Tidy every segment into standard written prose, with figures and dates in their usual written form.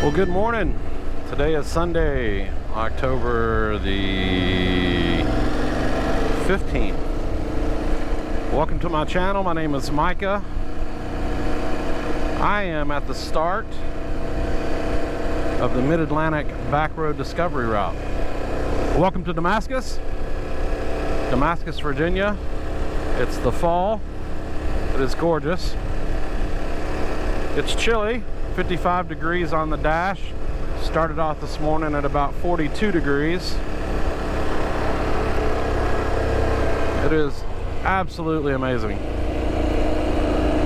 Well, good morning. Today is Sunday, October the 15th. Welcome to my channel. My name is Micah. I am at the start of the Mid-Atlantic Back Road Discovery Route. Welcome to Damascus, Virginia. It's the fall. It is gorgeous. It's chilly. 55 degrees on the dash. Started off this morning at about 42 degrees. It is absolutely amazing.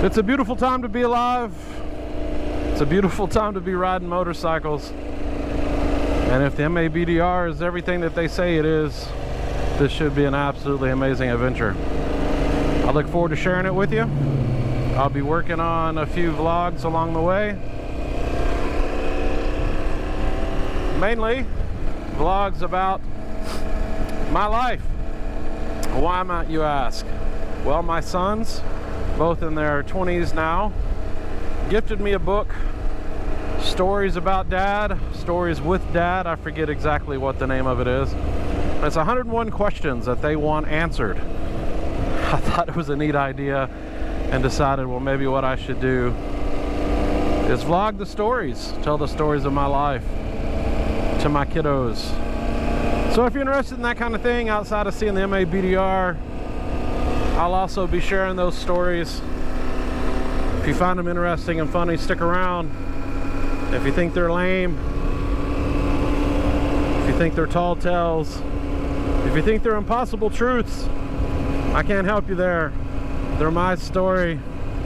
It's a beautiful time to be alive. It's a beautiful time to be riding motorcycles. And if the MABDR is everything that they say it is, this should be an absolutely amazing adventure. I look forward to sharing it with you. I'll be working on a few vlogs along the way. Mainly vlogs about my life. Why might you ask? Well, my sons, both in their 20s now, gifted me a book, Stories About Dad, Stories with Dad. I forget exactly what the name of it is. It's 101 questions that they want answered. I thought it was a neat idea and decided, well, maybe what I should do is vlog the stories, tell the stories of my life to my kiddos. So if you're interested in that kind of thing outside of seeing the MABDR, I'll also be sharing those stories. If you find them interesting and funny, stick around. If you think they're lame, if you think they're tall tales, if you think they're impossible truths, I can't help you there. They're my story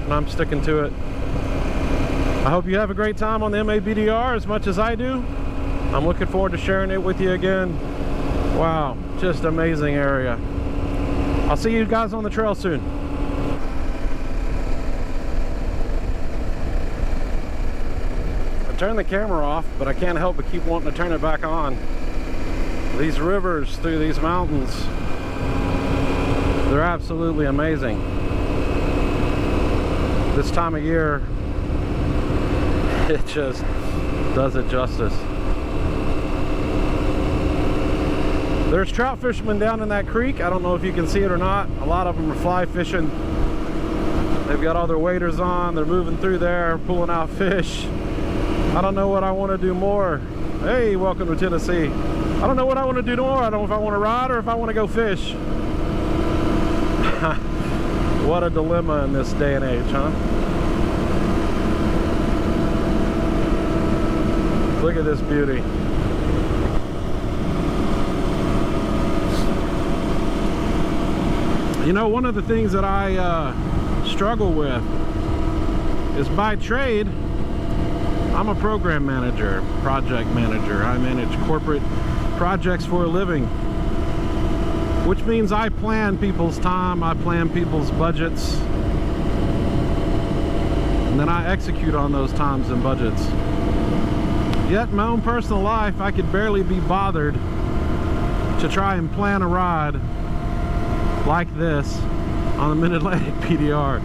and I'm sticking to it. I hope you have a great time on the MABDR as much as I do. I'm looking forward to sharing it with you again. Wow, just amazing area. I'll see you guys on the trail soon. I turned the camera off, but I can't help but keep wanting to turn it back on. These rivers through these mountains, they're absolutely amazing. This time of year, it just does it justice. There's trout fishermen down in that creek. I don't know if you can see it or not. A lot of them are fly fishing. They've got all their waders on. They're moving through there, pulling out fish. I don't know what I want to do more. Hey, welcome to Tennessee. I don't know what I want to do more. I don't know if I want to ride or if I want to go fish. What a dilemma in this day and age, huh? Look at this beauty. You know, one of the things that I struggle with is, by trade, I'm a program manager, project manager. I manage corporate projects for a living, which means I plan people's time, I plan people's budgets, and then I execute on those times and budgets. Yet in my own personal life, I could barely be bothered to try and plan a ride like this on the Mid-Atlantic PDR.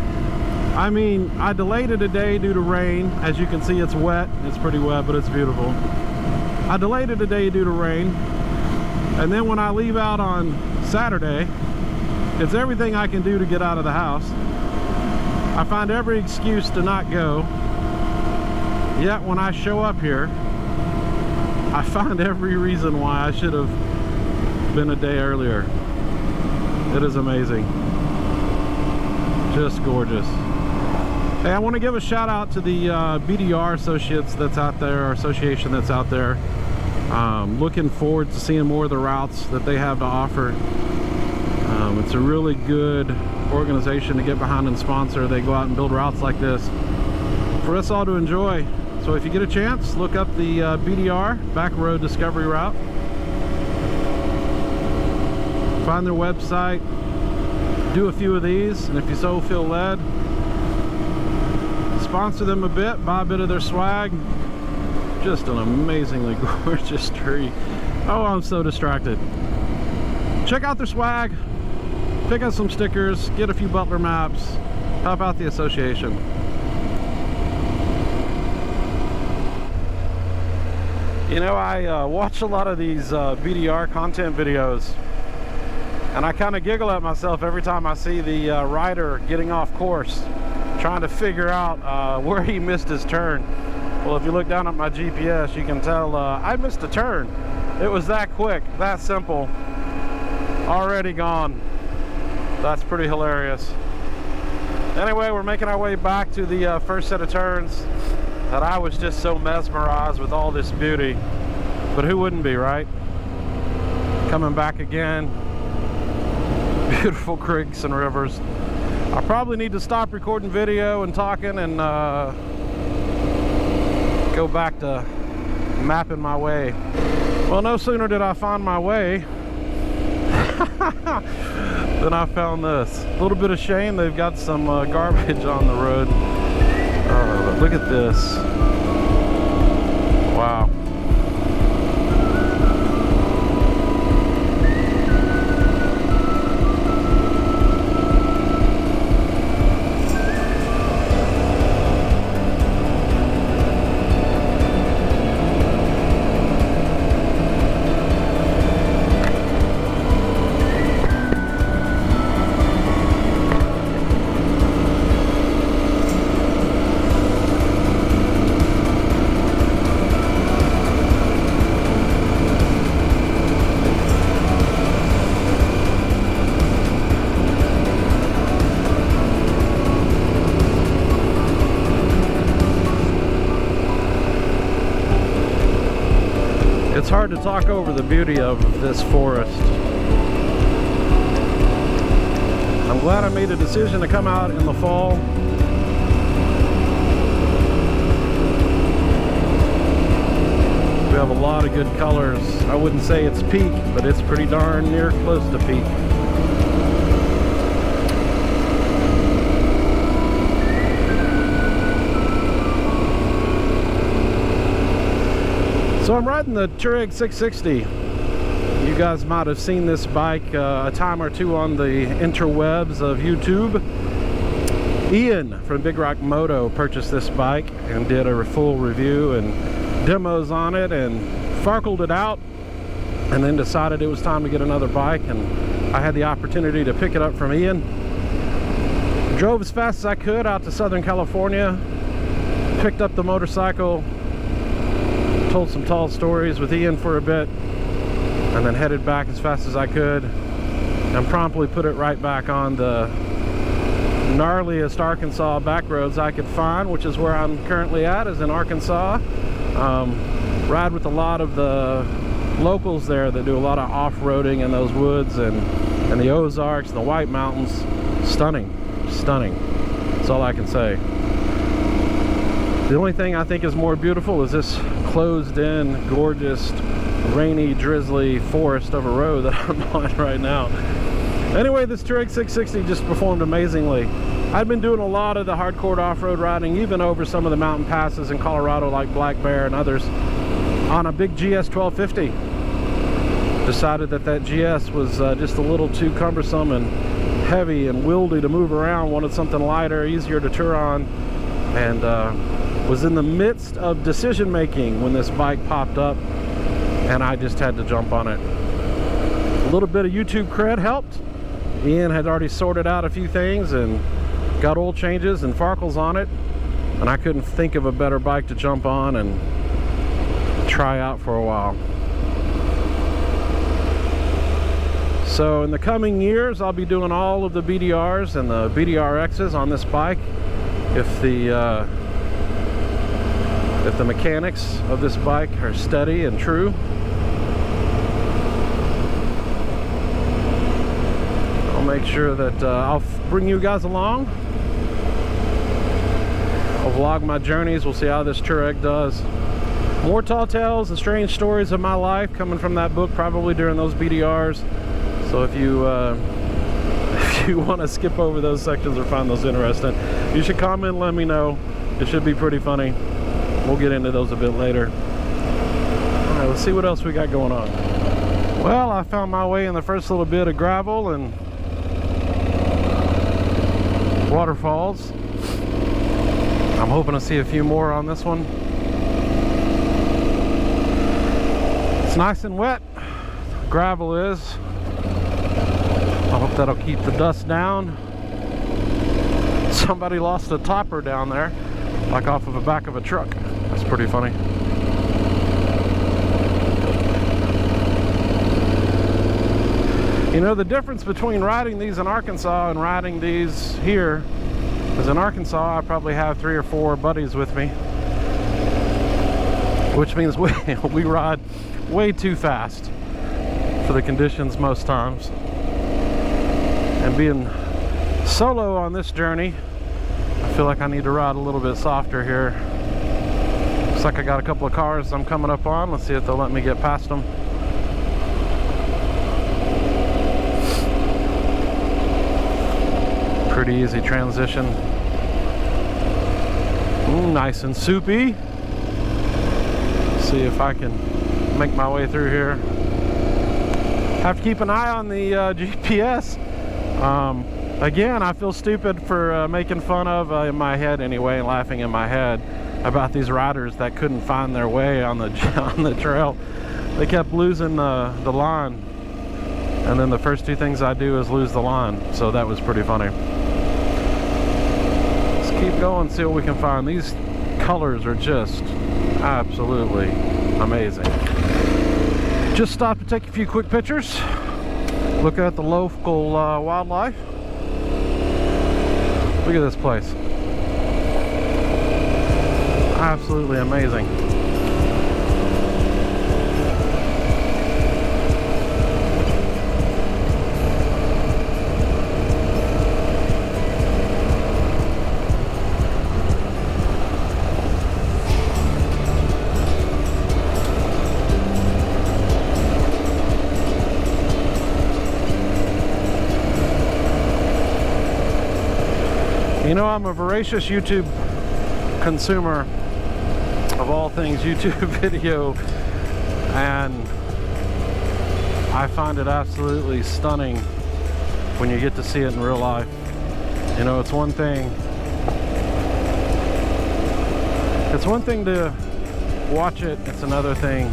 I mean, I delayed it a day due to rain. As you can see, it's wet. It's pretty wet, but it's beautiful. I delayed it a day due to rain. And then when I leave out on Saturday, it's everything I can do to get out of the house. I find every excuse to not go. Yet when I show up here, I find every reason why I should have been a day earlier. It is amazing. Just gorgeous. Hey, I want to give a shout out to the BDR associates that's out there, or association that's out there. Looking forward to seeing more of the routes that they have to offer. It's a really good organization to get behind and sponsor. They go out and build routes like this for us all to enjoy. So if you get a chance, look up the BDR, Back Road Discovery Route. Find their website, do a few of these, and if you so feel led, sponsor them a bit, buy a bit of their swag. Just an amazingly gorgeous tree. Oh, I'm so distracted. Check out their swag, pick up some stickers, get a few Butler maps, help out the association. You know, I watch a lot of these BDR content videos, and I kind of giggle at myself every time I see the rider getting off course, trying to figure out where he missed his turn. Well, if you look down at my GPS, you can tell I missed a turn. It was that quick, that simple, already gone. That's pretty hilarious. Anyway, we're making our way back to the first set of turns that I was just so mesmerized with all this beauty. But who wouldn't be, right? Coming back again. Beautiful creeks and rivers. I probably need to stop recording video and talking and go back to mapping my way. Well, no sooner did I find my way than I found this. A little bit of shame they've got some garbage on the road. Look at this. Wow. It's hard to talk over the beauty of this forest. I'm glad I made a decision to come out in the fall. We have a lot of good colors. I wouldn't say it's peak, but it's pretty darn near close to peak. So I'm riding the Touareg 660. You guys might have seen this bike a time or two on the interwebs of YouTube. Ian from Big Rock Moto purchased this bike and did a full review and demos on it and farkled it out, and then decided it was time to get another bike, and I had the opportunity to pick it up from Ian. Drove as fast as I could out to Southern California, picked up the motorcycle, told some tall stories with Ian for a bit, and then headed back as fast as I could and promptly put it right back on the gnarliest Arkansas back roads I could find, which is where I'm currently at, is in Arkansas. Ride with a lot of the locals there that do a lot of off-roading in those woods and the Ozarks and the White Mountains. Stunning, stunning. That's all I can say. The only thing I think is more beautiful is this closed-in, gorgeous, rainy, drizzly forest of a road that I'm on right now. Anyway, this Touareg 660 just performed amazingly. I've been doing a lot of the hardcore off-road riding, even over some of the mountain passes in Colorado like Black Bear and others, on a big GS 1250. Decided that GS was just a little too cumbersome and heavy and wieldy to move around. Wanted something lighter, easier to tour on, and was in the midst of decision making when this bike popped up, and I just had to jump on it. A little bit of YouTube cred helped. Ian had already sorted out a few things and got oil changes and farkles on it, and I couldn't think of a better bike to jump on and try out for a while. So in the coming years, I'll be doing all of the BDRs and the BDRXs on this bike if the mechanics of this bike are steady and true. I'll make sure that I'll bring you guys along. I'll vlog my journeys. We'll see how this Touareg does. More tall tales and strange stories of my life coming from that book, probably during those BDRs. So if you want to skip over those sections or find those interesting, you should comment and let me know. It should be pretty funny. We'll get into those a bit later. All right, let's see what else we got going on. Well, I found my way in the first little bit of gravel and waterfalls. I'm hoping to see a few more on this one. It's nice and wet. Gravel is. I hope that'll keep the dust down. Somebody lost a topper down there, like off of the back of a truck. That's pretty funny. You know, the difference between riding these in Arkansas and riding these here is in Arkansas I probably have 3 or 4 buddies with me, which means we ride way too fast for the conditions most times. And being solo on this journey, I feel like I need to ride a little bit softer here. Looks like I got a couple of cars I'm coming up on. Let's see if they'll let me get past them. Pretty easy transition. Ooh, nice and soupy. See if I can make my way through here. Have to keep an eye on the GPS. Again, I feel stupid for making fun of, in my head anyway, and laughing in my head about these riders that couldn't find their way on the on the trail. They kept losing the line, and then the first 2 things I do is lose the line. So that was pretty funny. Let's keep going, see what we can find. These colors are just absolutely amazing. Just stopped to take a few quick pictures, look at the local wildlife. Look at this place. Absolutely amazing. You know, I'm a voracious YouTube consumer of all things YouTube video, and I find it absolutely stunning when you get to see it in real life. You know, it's one thing to watch it, it's another thing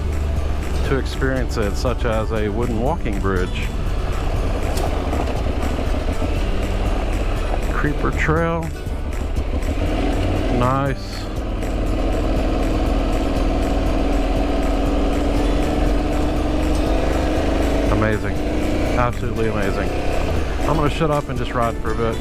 to experience it, such as a wooden walking bridge. Creeper trail. Nice. Amazing. Absolutely amazing. I'm going to shut up and just ride for a bit.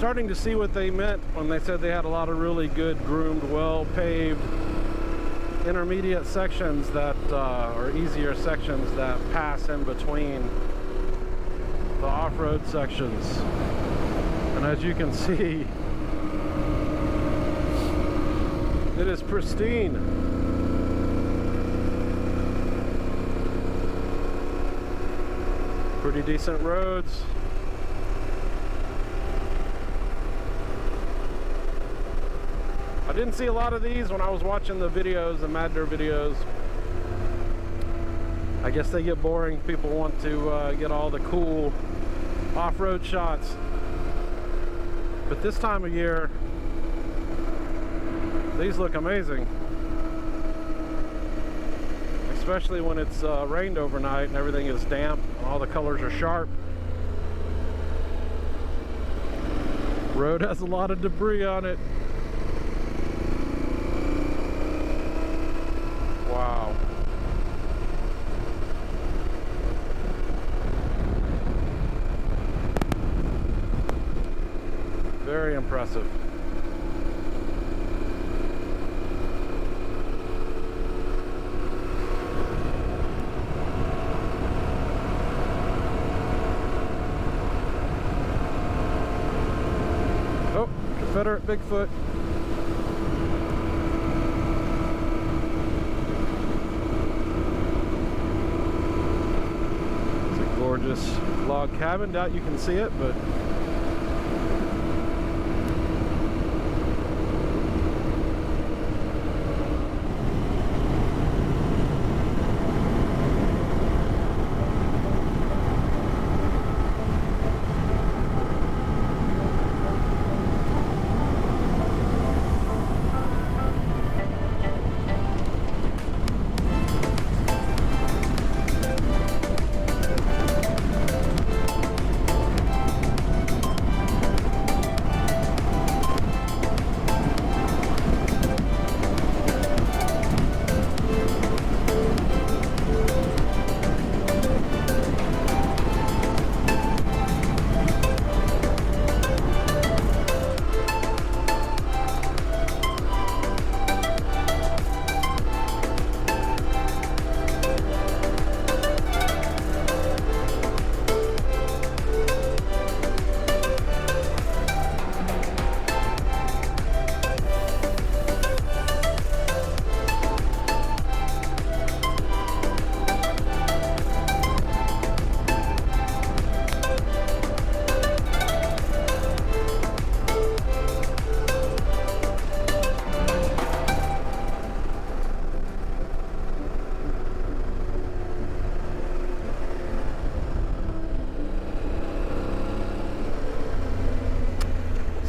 starting to see what they meant when they said they had a lot of really good groomed, well-paved intermediate sections that or easier sections that pass in between the off-road sections. And as you can see, it is pristine. Pretty decent roads. I didn't see a lot of these when I was watching the videos, the MABDR videos. I guess they get boring. People want to get all the cool off-road shots. But this time of year, these look amazing. Especially when it's rained overnight and everything is damp and all the colors are sharp. Road has a lot of debris on it. Wow. Very impressive. Oh, Confederate Bigfoot. Gorgeous log cabin. Doubt you can see it, but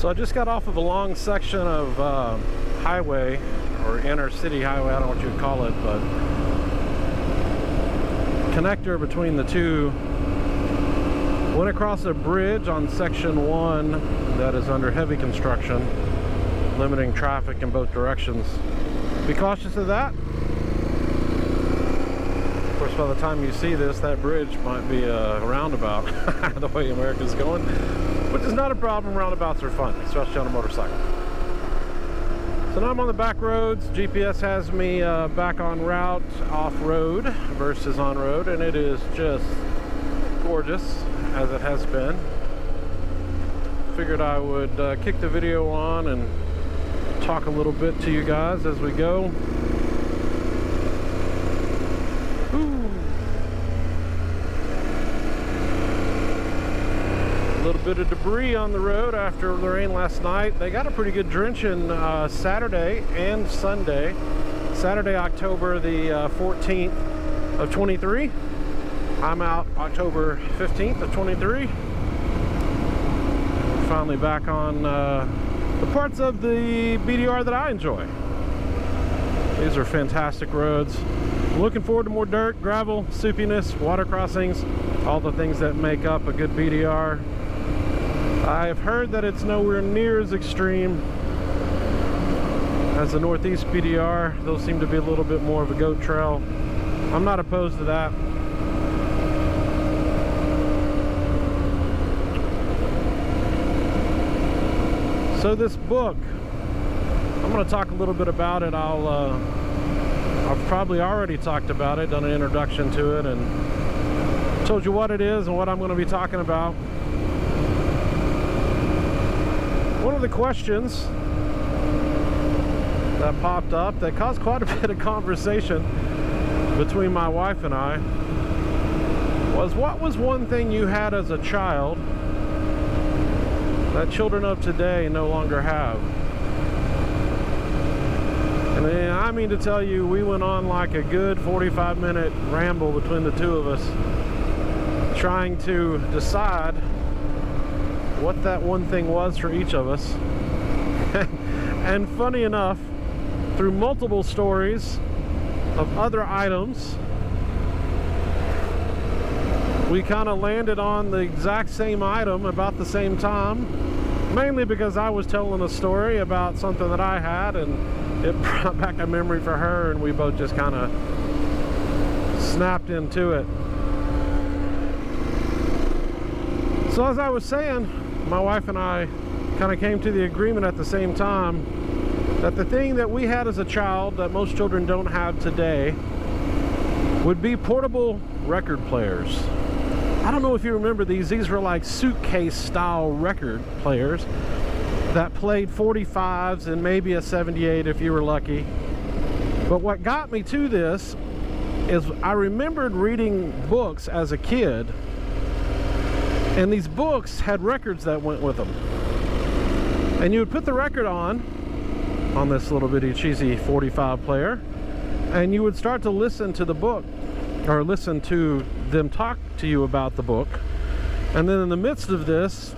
so I just got off of a long section of highway, or inner city highway, I don't know what you'd call it, but connector between the two. Went across a bridge on section 1 that is under heavy construction, limiting traffic in both directions. Be cautious of that. Of course, by the time you see this, that bridge might be a roundabout, the way America's going. Which is not a problem. Roundabouts are fun, especially on a motorcycle. So now I'm on the back roads. GPS has me back on route, off-road versus on-road, and it is just gorgeous, as it has been. Figured I would kick the video on and talk a little bit to you guys as we go. A little bit of debris on the road after the rain last night. They got a pretty good drenching Saturday and Sunday. Saturday, October the 14th of 23. I'm out October 15th of 23. Finally back on the parts of the BDR that I enjoy. These are fantastic roads. Looking forward to more dirt, gravel, soupiness, water crossings, all the things that make up a good BDR. I've heard that it's nowhere near as extreme as the Northeast BDR. Those seem to be a little bit more of a goat trail. I'm not opposed to that. So this book, I'm going to talk a little bit about it. I've probably already talked about it, done an introduction to it, and told you what it is and what I'm going to be talking about. One of the questions that popped up that caused quite a bit of conversation between my wife and I was, what was one thing you had as a child that children of today no longer have? And I mean to tell you, we went on like a good 45-minute ramble between the two of us, trying to decide what that one thing was for each of us. And funny enough, through multiple stories of other items, we kind of landed on the exact same item about the same time, mainly because I was telling a story about something that I had, and it brought back a memory for her, and we both just kind of snapped into it. So as I was saying, my wife and I kind of came to the agreement at the same time that the thing that we had as a child that most children don't have today would be portable record players. I don't know if you remember these. These were like suitcase style record players that played 45s and maybe a 78 if you were lucky. But what got me to this is I remembered reading books as a kid, and these books had records that went with them. And you would put the record on this little bitty cheesy 45 player, and you would start to listen to the book, or listen to them talk to you about the book. And then in the midst of this,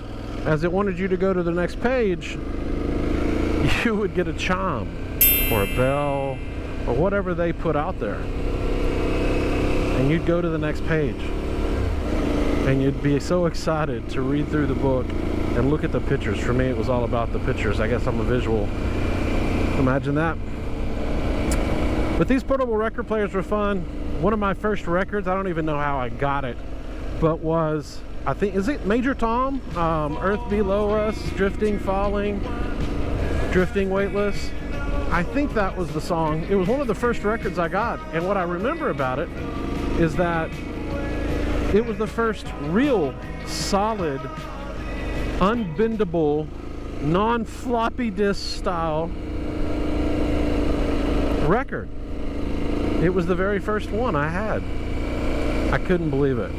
as it wanted you to go to the next page, you would get a chime or a bell or whatever they put out there, and you'd go to the next page, and you'd be so excited to read through the book and look at the pictures. For me, it was all about the pictures. I guess I'm a visual. Imagine that. But these portable record players were fun. One of my first records, I don't even know how I got it, but was, I think, is it Major Tom? Earth Below Us, Drifting, Falling, Drifting Weightless. I think that was the song. It was one of the first records I got, and what I remember about it is that it was the first real solid, unbendable, non-floppy disk style record. It was the very first one I had. I couldn't believe it.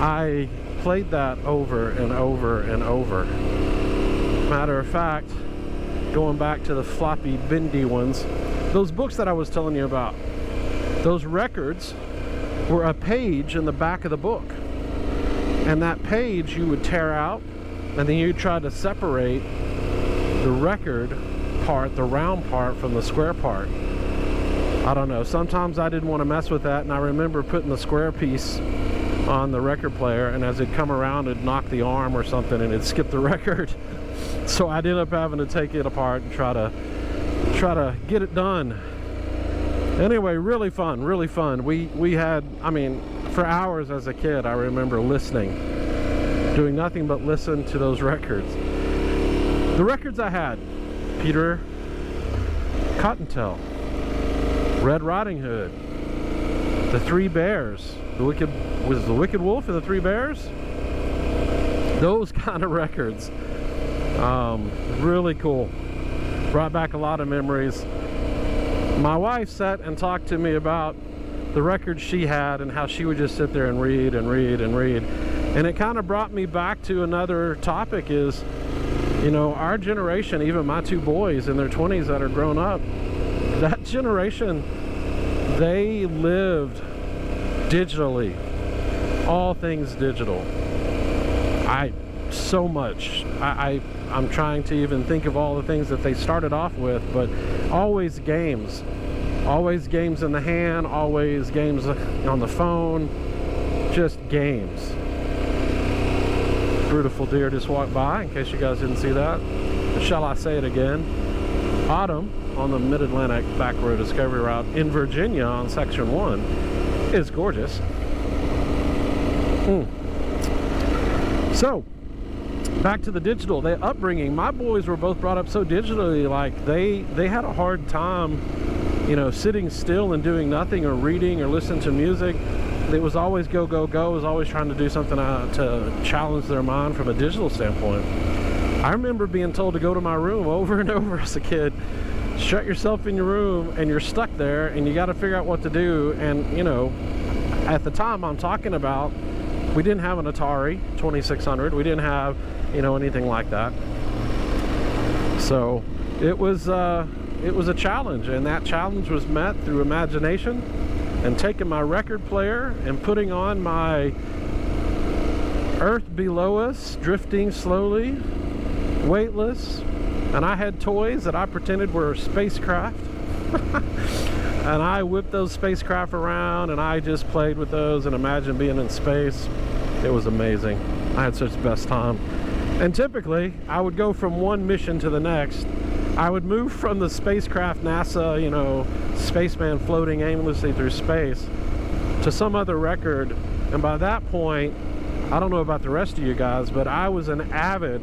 I played that over and over and over. Matter of fact, going back to the floppy, bendy ones, those books that I was telling you about, those records were a page in the back of the book. And that page you would tear out, and then you'd try to separate the record part, the round part, from the square part. I don't know, sometimes I didn't want to mess with that, and I remember putting the square piece on the record player, and as it'd come around, it'd knock the arm or something, and it'd skip the record. So I'd end up having to take it apart and try to get it done. Anyway, really fun, really fun. We had, I mean, for hours as a kid, I remember listening, doing nothing but listen to those records. The records I had: Peter Cottontail, Red Riding Hood, The Three Bears, the Wicked Wolf and the Three Bears. Those kind of records. Really cool. Brought back a lot of memories. My wife sat and talked to me about the records she had and how she would just sit there and read and read and read. And it kind of brought me back to another topic is, you know, our generation, even my two boys in their 20s that are grown up, that generation, they lived digitally, all things digital. I'm trying to even think of all the things that they started off with, but always games in the hand, always games on the phone, just games. Beautiful deer just walked by, in case you guys didn't see that. Shall I say it again? Autumn on the Mid-Atlantic Back Road Discovery Route in Virginia on Section 1 is gorgeous. So, back to the digital, the upbringing. My boys were both brought up so digitally, like they had a hard time, you know, sitting still and doing nothing or reading or listening to music. It was always go, go, go. It was always trying to do something to challenge their mind from a digital standpoint. I remember being told to go to my room over and over as a kid. Shut yourself in your room, and you're stuck there, and you got to figure out what to do. And, you know, at the time I'm talking about, we didn't have an Atari 2600. We didn't have, you know, anything like that. So it was a challenge, and that challenge was met through imagination and taking my record player and putting on my Earth Below Us, drifting slowly, weightless, and I had toys that I pretended were spacecraft. And I whipped those spacecraft around, and I just played with those and imagined being in space. It was amazing. I had such the best time. And typically, I would go from one mission to the next. I would move from the spacecraft, NASA, you know, spaceman floating aimlessly through space, to some other record. And by that point, I don't know about the rest of you guys, but I was an avid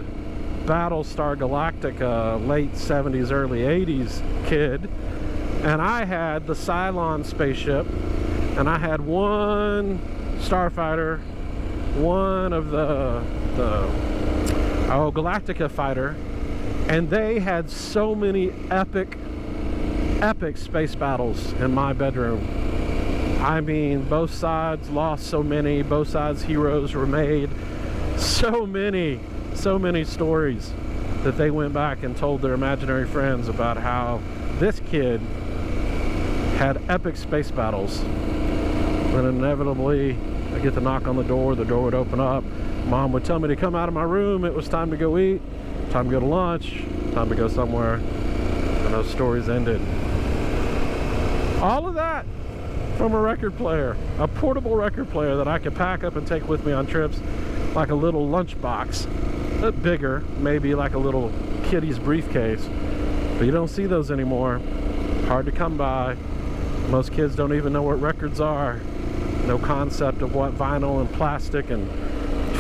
Battlestar Galactica late 70s, early 80s kid. And I had the Cylon spaceship, and I had one starfighter, one of the Galactica fighter, and they had so many epic space battles in my bedroom. I mean, both sides lost so many, both sides heroes were made. So many stories that they went back and told their imaginary friends about how this kid had epic space battles. Then inevitably, I get the knock on the door would open up. Mom would tell me to come out of my room. It was time to go eat, time to go to lunch, time to go somewhere. And those stories ended. All of that from a record player, a portable record player that I could pack up and take with me on trips, like a little lunchbox. A bit bigger, maybe like a little kiddie's briefcase. But you don't see those anymore. Hard to come by. Most kids don't even know what records are. No concept of what vinyl and plastic and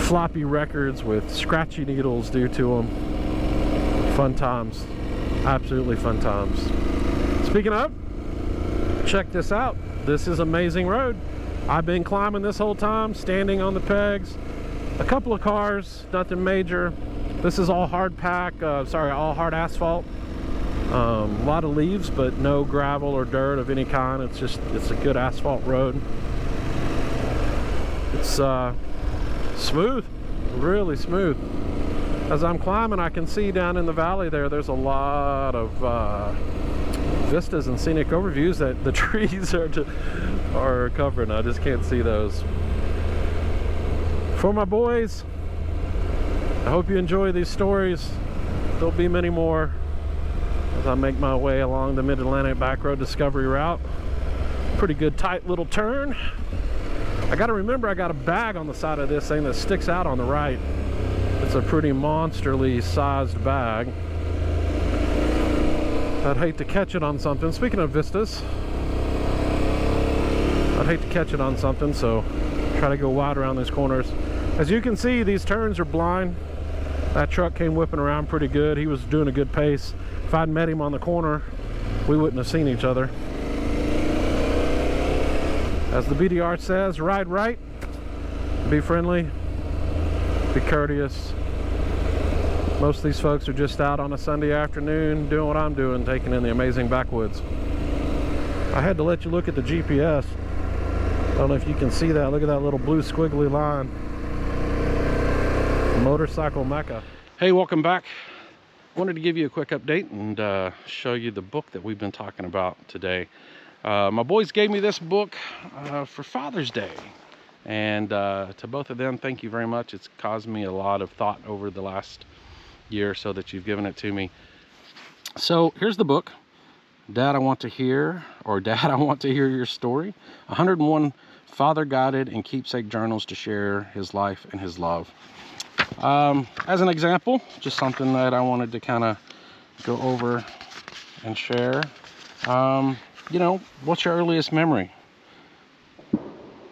floppy records with scratchy needles do to them. Fun times. Absolutely fun times. Speaking of, check this out. This is Amazing Road. I've been climbing this whole time, standing on the pegs. A couple of cars, nothing major. This is all hard pack, all hard asphalt. A lot of leaves, but no gravel or dirt of any kind. It's a good asphalt road. It's smooth, really smooth. As I'm climbing, I can see down in the valley there's a lot of vistas and scenic overviews that the trees are covering. I just can't see those. For my boys, I hope you enjoy these stories. There'll be many more as I make my way along the Mid-Atlantic Back Road Discovery Route. Pretty good tight little turn. I gotta remember I got a bag on the side of this thing that sticks out on the right. It's a pretty monsterly sized bag. I'd hate to catch it on something. Speaking of vistas, I'd hate to catch it on something, so try to go wide around these corners. As you can see, these turns are blind. That truck came whipping around pretty good. He was doing a good pace. If I'd met him on the corner, we wouldn't have seen each other. As the BDR says, ride right, be friendly, be courteous. Most of these folks are just out on a Sunday afternoon doing what I'm doing, taking in the amazing backwoods. I had to let you look at the GPS. I don't know if you can see that. Look at that little blue squiggly line. Motorcycle Mecca. Hey, welcome back. Wanted to give you a quick update and show you the book that we've been talking about today. My boys gave me this book for Father's Day, and to both of them, thank you very much. It's caused me a lot of thought over the last year or so that you've given it to me. So here's the book. Dad, I want to hear, or Dad, I want to hear your story. 101 father-guided and keepsake journals to share his life and his love. As an example, just something that I wanted to kind of go over and share. You know, what's your earliest memory?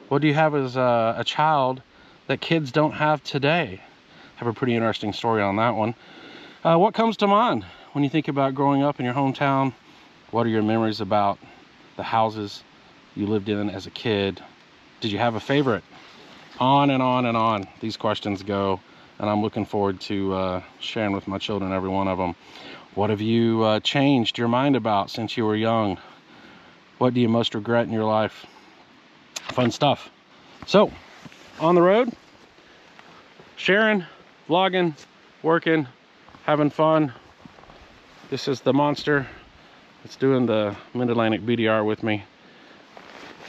What do you have as a child that kids don't have today? have a pretty interesting story on that one. What comes to mind when you think about growing up in your hometown? What are your memories about the houses you lived in as a kid? Did you have a favorite? On and on and on these questions go, and I'm looking forward to sharing with my children every one of them. What have you changed your mind about since you were young? What do you most regret in your life? Fun stuff. So, on the road, sharing, vlogging, working, having fun. This is the monster. It's doing the Mid-Atlantic BDR with me.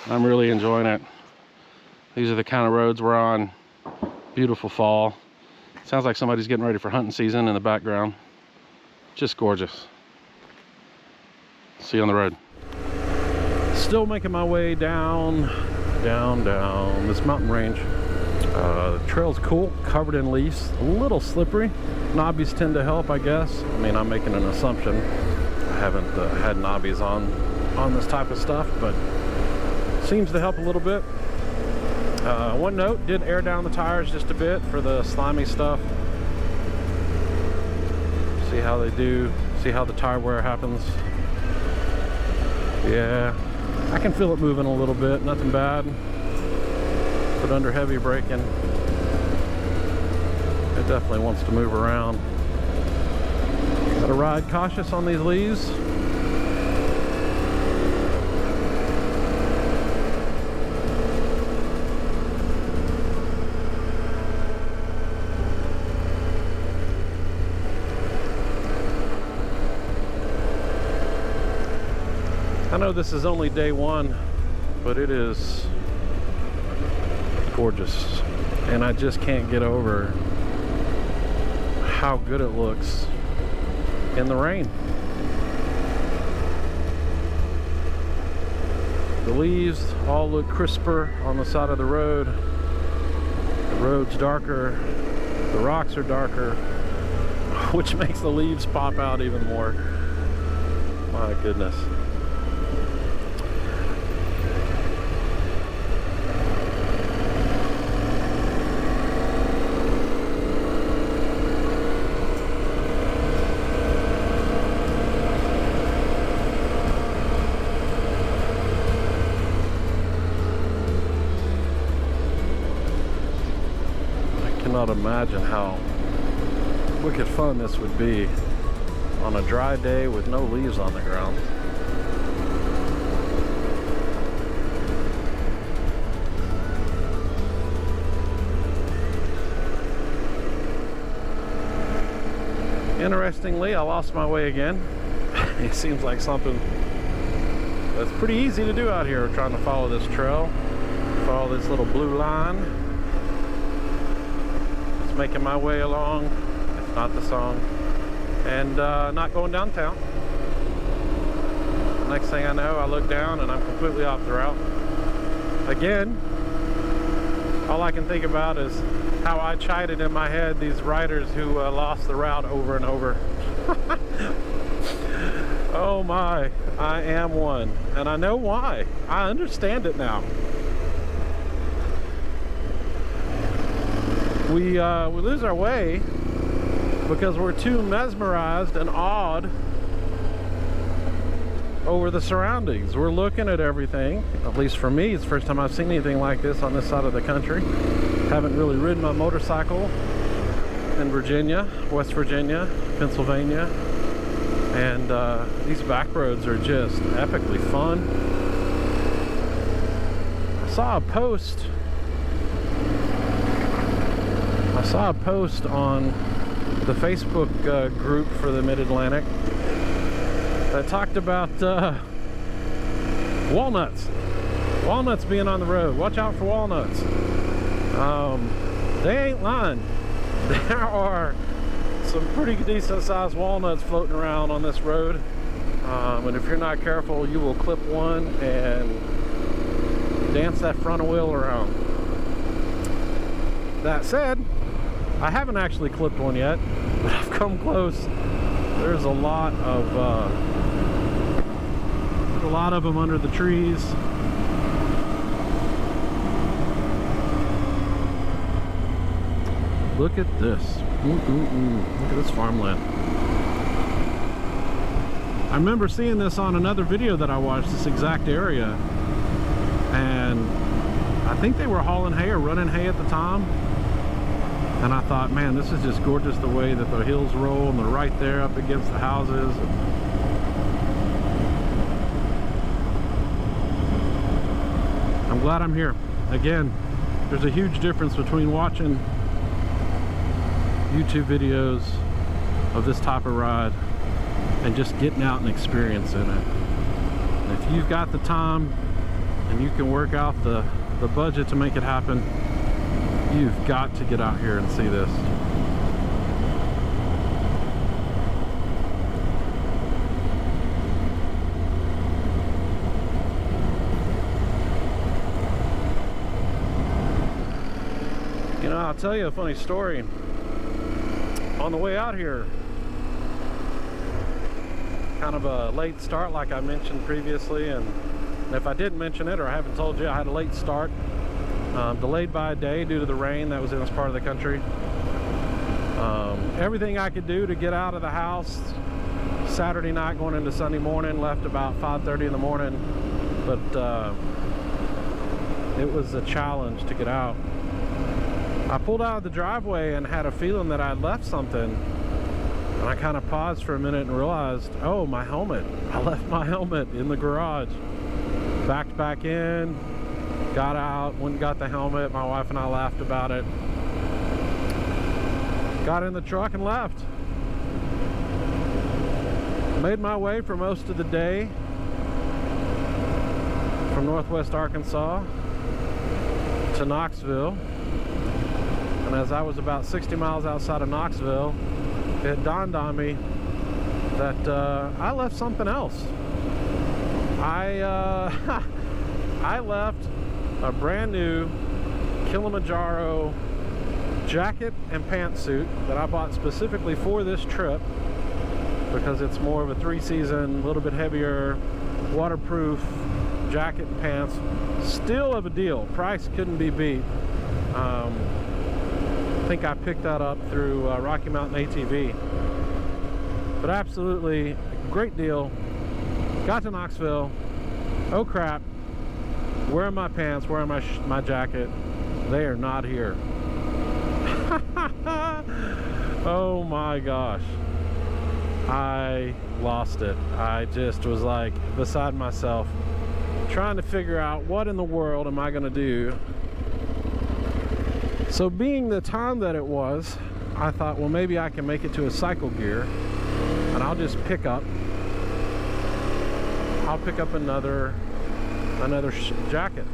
I'm really enjoying it. These are the kind of roads we're on. Beautiful fall. Sounds like somebody's getting ready for hunting season in the background. Just gorgeous. See you on the road. Still making my way down this mountain range. The trail's cool, covered in leaves, a little slippery. Knobbies tend to help, I guess. I mean, I'm making an assumption. I haven't had knobbies on this type of stuff, but seems to help a little bit. One note, did air down the tires just a bit for the slimy stuff. See how they do, see how the tire wear happens. Yeah, I can feel it moving a little bit, nothing bad. But under heavy braking, it definitely wants to move around. Gotta ride cautious on these leaves. I know this is only day one, but it is gorgeous, and I just can't get over how good it looks in the rain. The leaves all look crisper on the side of the road. The road's darker, the rocks are darker, which makes the leaves pop out even more. My goodness. Not imagine how wicked fun this would be on a dry day with no leaves on the ground. Interestingly, I lost my way again. It seems like something that's pretty easy to do out here, trying to follow this trail, follow this little blue line. Making my way along, if not the song, and not going downtown. The next thing I know, I look down and I'm completely off the route. Again, all I can think about is how I chided in my head these riders who lost the route over and over. Oh my, I am one, and I know why. I understand it now. We lose our way because we're too mesmerized and awed over the surroundings. We're looking at everything. At least for me, it's the first time I've seen anything like this on this side of the country. Haven't really ridden my motorcycle in Virginia, West Virginia, Pennsylvania, and these back roads are just epically fun. I saw a post on the Facebook group for the Mid-Atlantic that talked about walnuts being on the road. Watch out for walnuts. They ain't lying. There are some pretty decent sized walnuts floating around on this road, and if you're not careful, you will clip one and dance that front wheel around. That said, I haven't actually clipped one yet, but I've come close. There's a lot of them under the trees. Look at this. Look at this farmland. I remember seeing this on another video that I watched, this exact area, and I think they were hauling hay or running hay at the time, and I thought, man, this is just gorgeous the way that the hills roll, and they're right there up against the houses. I'm glad I'm here. Again, there's a huge difference between watching YouTube videos of this type of ride and just getting out and experiencing it. And if you've got the time and you can work out the budget to make it happen, you've got to get out here and see this. You know, I'll tell you a funny story. On the way out here, kind of a late start like I mentioned previously, and if I didn't mention it or I haven't told you, I had a late start, delayed by a day due to the rain that was in this part of the country. Everything I could do to get out of the house Saturday night going into Sunday morning, left about 5:30 in the morning, but it was a challenge to get out. I pulled out of the driveway and had a feeling that I'd left something. And I kind of paused for a minute and realized, oh, my helmet. I left my helmet in the garage. Backed back in, got out, went and got the helmet. My wife and I laughed about it. Got in the truck and left. Made my way for most of the day from northwest Arkansas to Knoxville. And as I was about 60 miles outside of Knoxville, it dawned on me that I left something else. I left a brand new Kilimanjaro jacket and pantsuit that I bought specifically for this trip because it's more of a 3-season, a little bit heavier, waterproof jacket and pants. Still of a deal. Price couldn't be beat. I think I picked that up through Rocky Mountain ATV, but absolutely a great deal. Got to Knoxville, oh crap, where are my pants, where are my jacket? They are not here. Oh my gosh, I lost it. I just was like beside myself, trying to figure out what in the world am I gonna do. So being the time that it was, I thought, well, maybe I can make it to a cycle gear and I'll just pick up another jacket.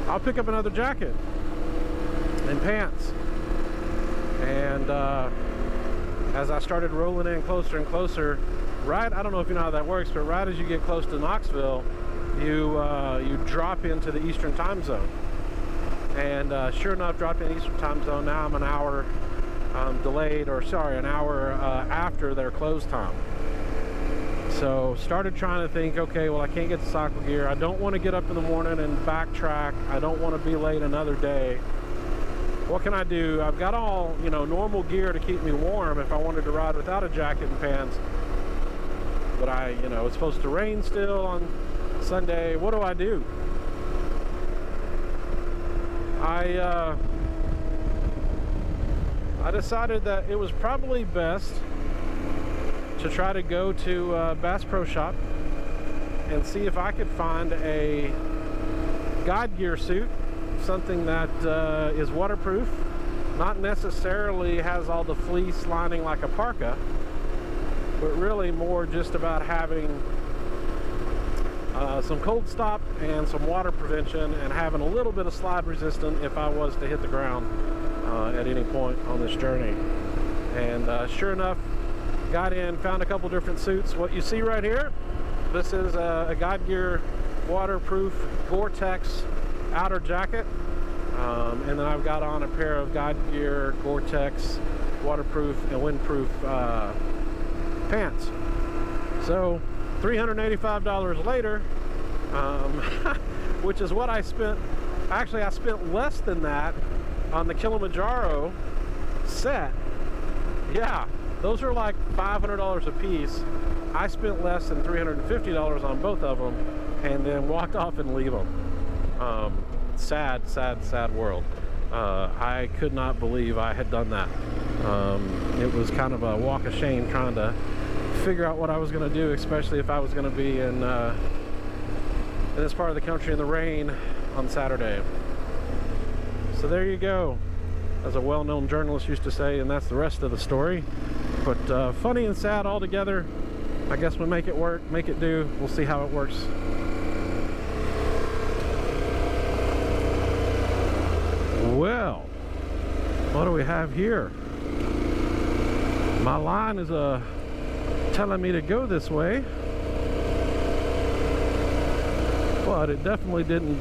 I'll pick up another jacket and pants. And as I started rolling in closer and closer, right, I don't know if you know how that works, but right as you get close to Knoxville, you drop into the Eastern time zone. And sure enough, dropped in the Eastern time zone. Now I'm an hour delayed, or sorry, an hour after their close time. So started trying to think, okay, well, I can't get to cycle gear. I don't want to get up in the morning and backtrack. I don't want to be late another day. What can I do? I've got all, you know, normal gear to keep me warm if I wanted to ride without a jacket and pants. But it's supposed to rain still on Sunday. What do I do? I decided that it was probably best to try to go to Bass Pro Shop and see if I could find a guide gear suit, something that is waterproof, not necessarily has all the fleece lining like a parka, but really more just about having some cold stop and some water prevention, and having a little bit of slide resistant if I was to hit the ground at any point on this journey. And sure enough, got in, found a couple different suits. What you see right here, this is a guide gear waterproof Gore-Tex outer jacket, and then I've got on a pair of guide gear Gore-Tex waterproof and windproof pants. So $385 later, which is what I spent. Actually, I spent less than that on the Kilimanjaro set. Yeah, those are like $500 a piece. I spent less than $350 on both of them, and then walked off and leave them. Sad, sad, sad world. I could not believe I had done that. It was kind of a walk of shame trying to figure out what I was going to do, especially if I was going to be in this part of the country in the rain on Saturday. So there you go, as a well-known journalist used to say, and that's the rest of the story. But funny and sad all together. I guess we make it work, make it do. We'll see how it works. Well, what do we have here? My line is telling me to go this way, but it definitely didn't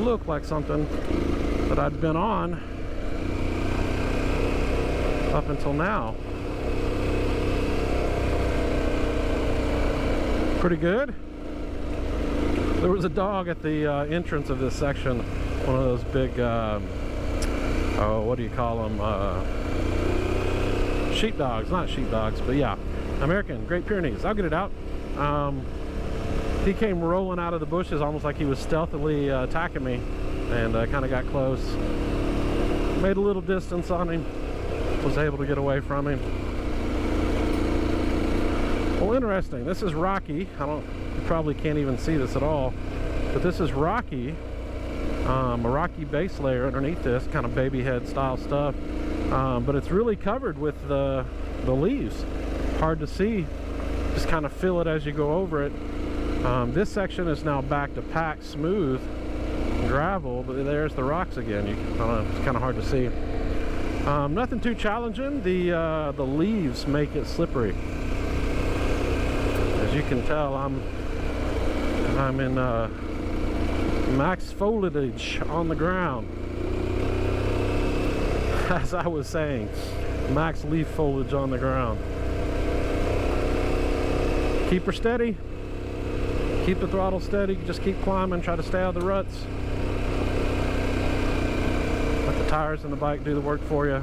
look like something that I'd been on up until now. Pretty good. There was a dog at the entrance of this section, one of those big oh, what do you call them, sheepdogs, not sheepdogs, but yeah, American Great Pyrenees. I'll get it out. He came rolling out of the bushes almost like he was stealthily attacking me, and kind of got close, made a little distance on him, was able to get away from him. Well, interesting. This is Rocky. You probably can't even see this at all, but this is Rocky, a Rocky base layer underneath this, kind of baby head style stuff, but it's really covered with the leaves. Hard to see, just kind of feel it as you go over it. This section is now back to packed smooth gravel, but there's the rocks again. I don't know, it's kind of hard to see. Nothing too challenging. The leaves make it slippery. As you can tell, I'm in max foliage on the ground. As I was saying, max leaf foliage on the ground. Keep her steady. Keep the throttle steady. Just keep climbing. Try to stay out of the ruts. Let the tires and the bike do the work for you.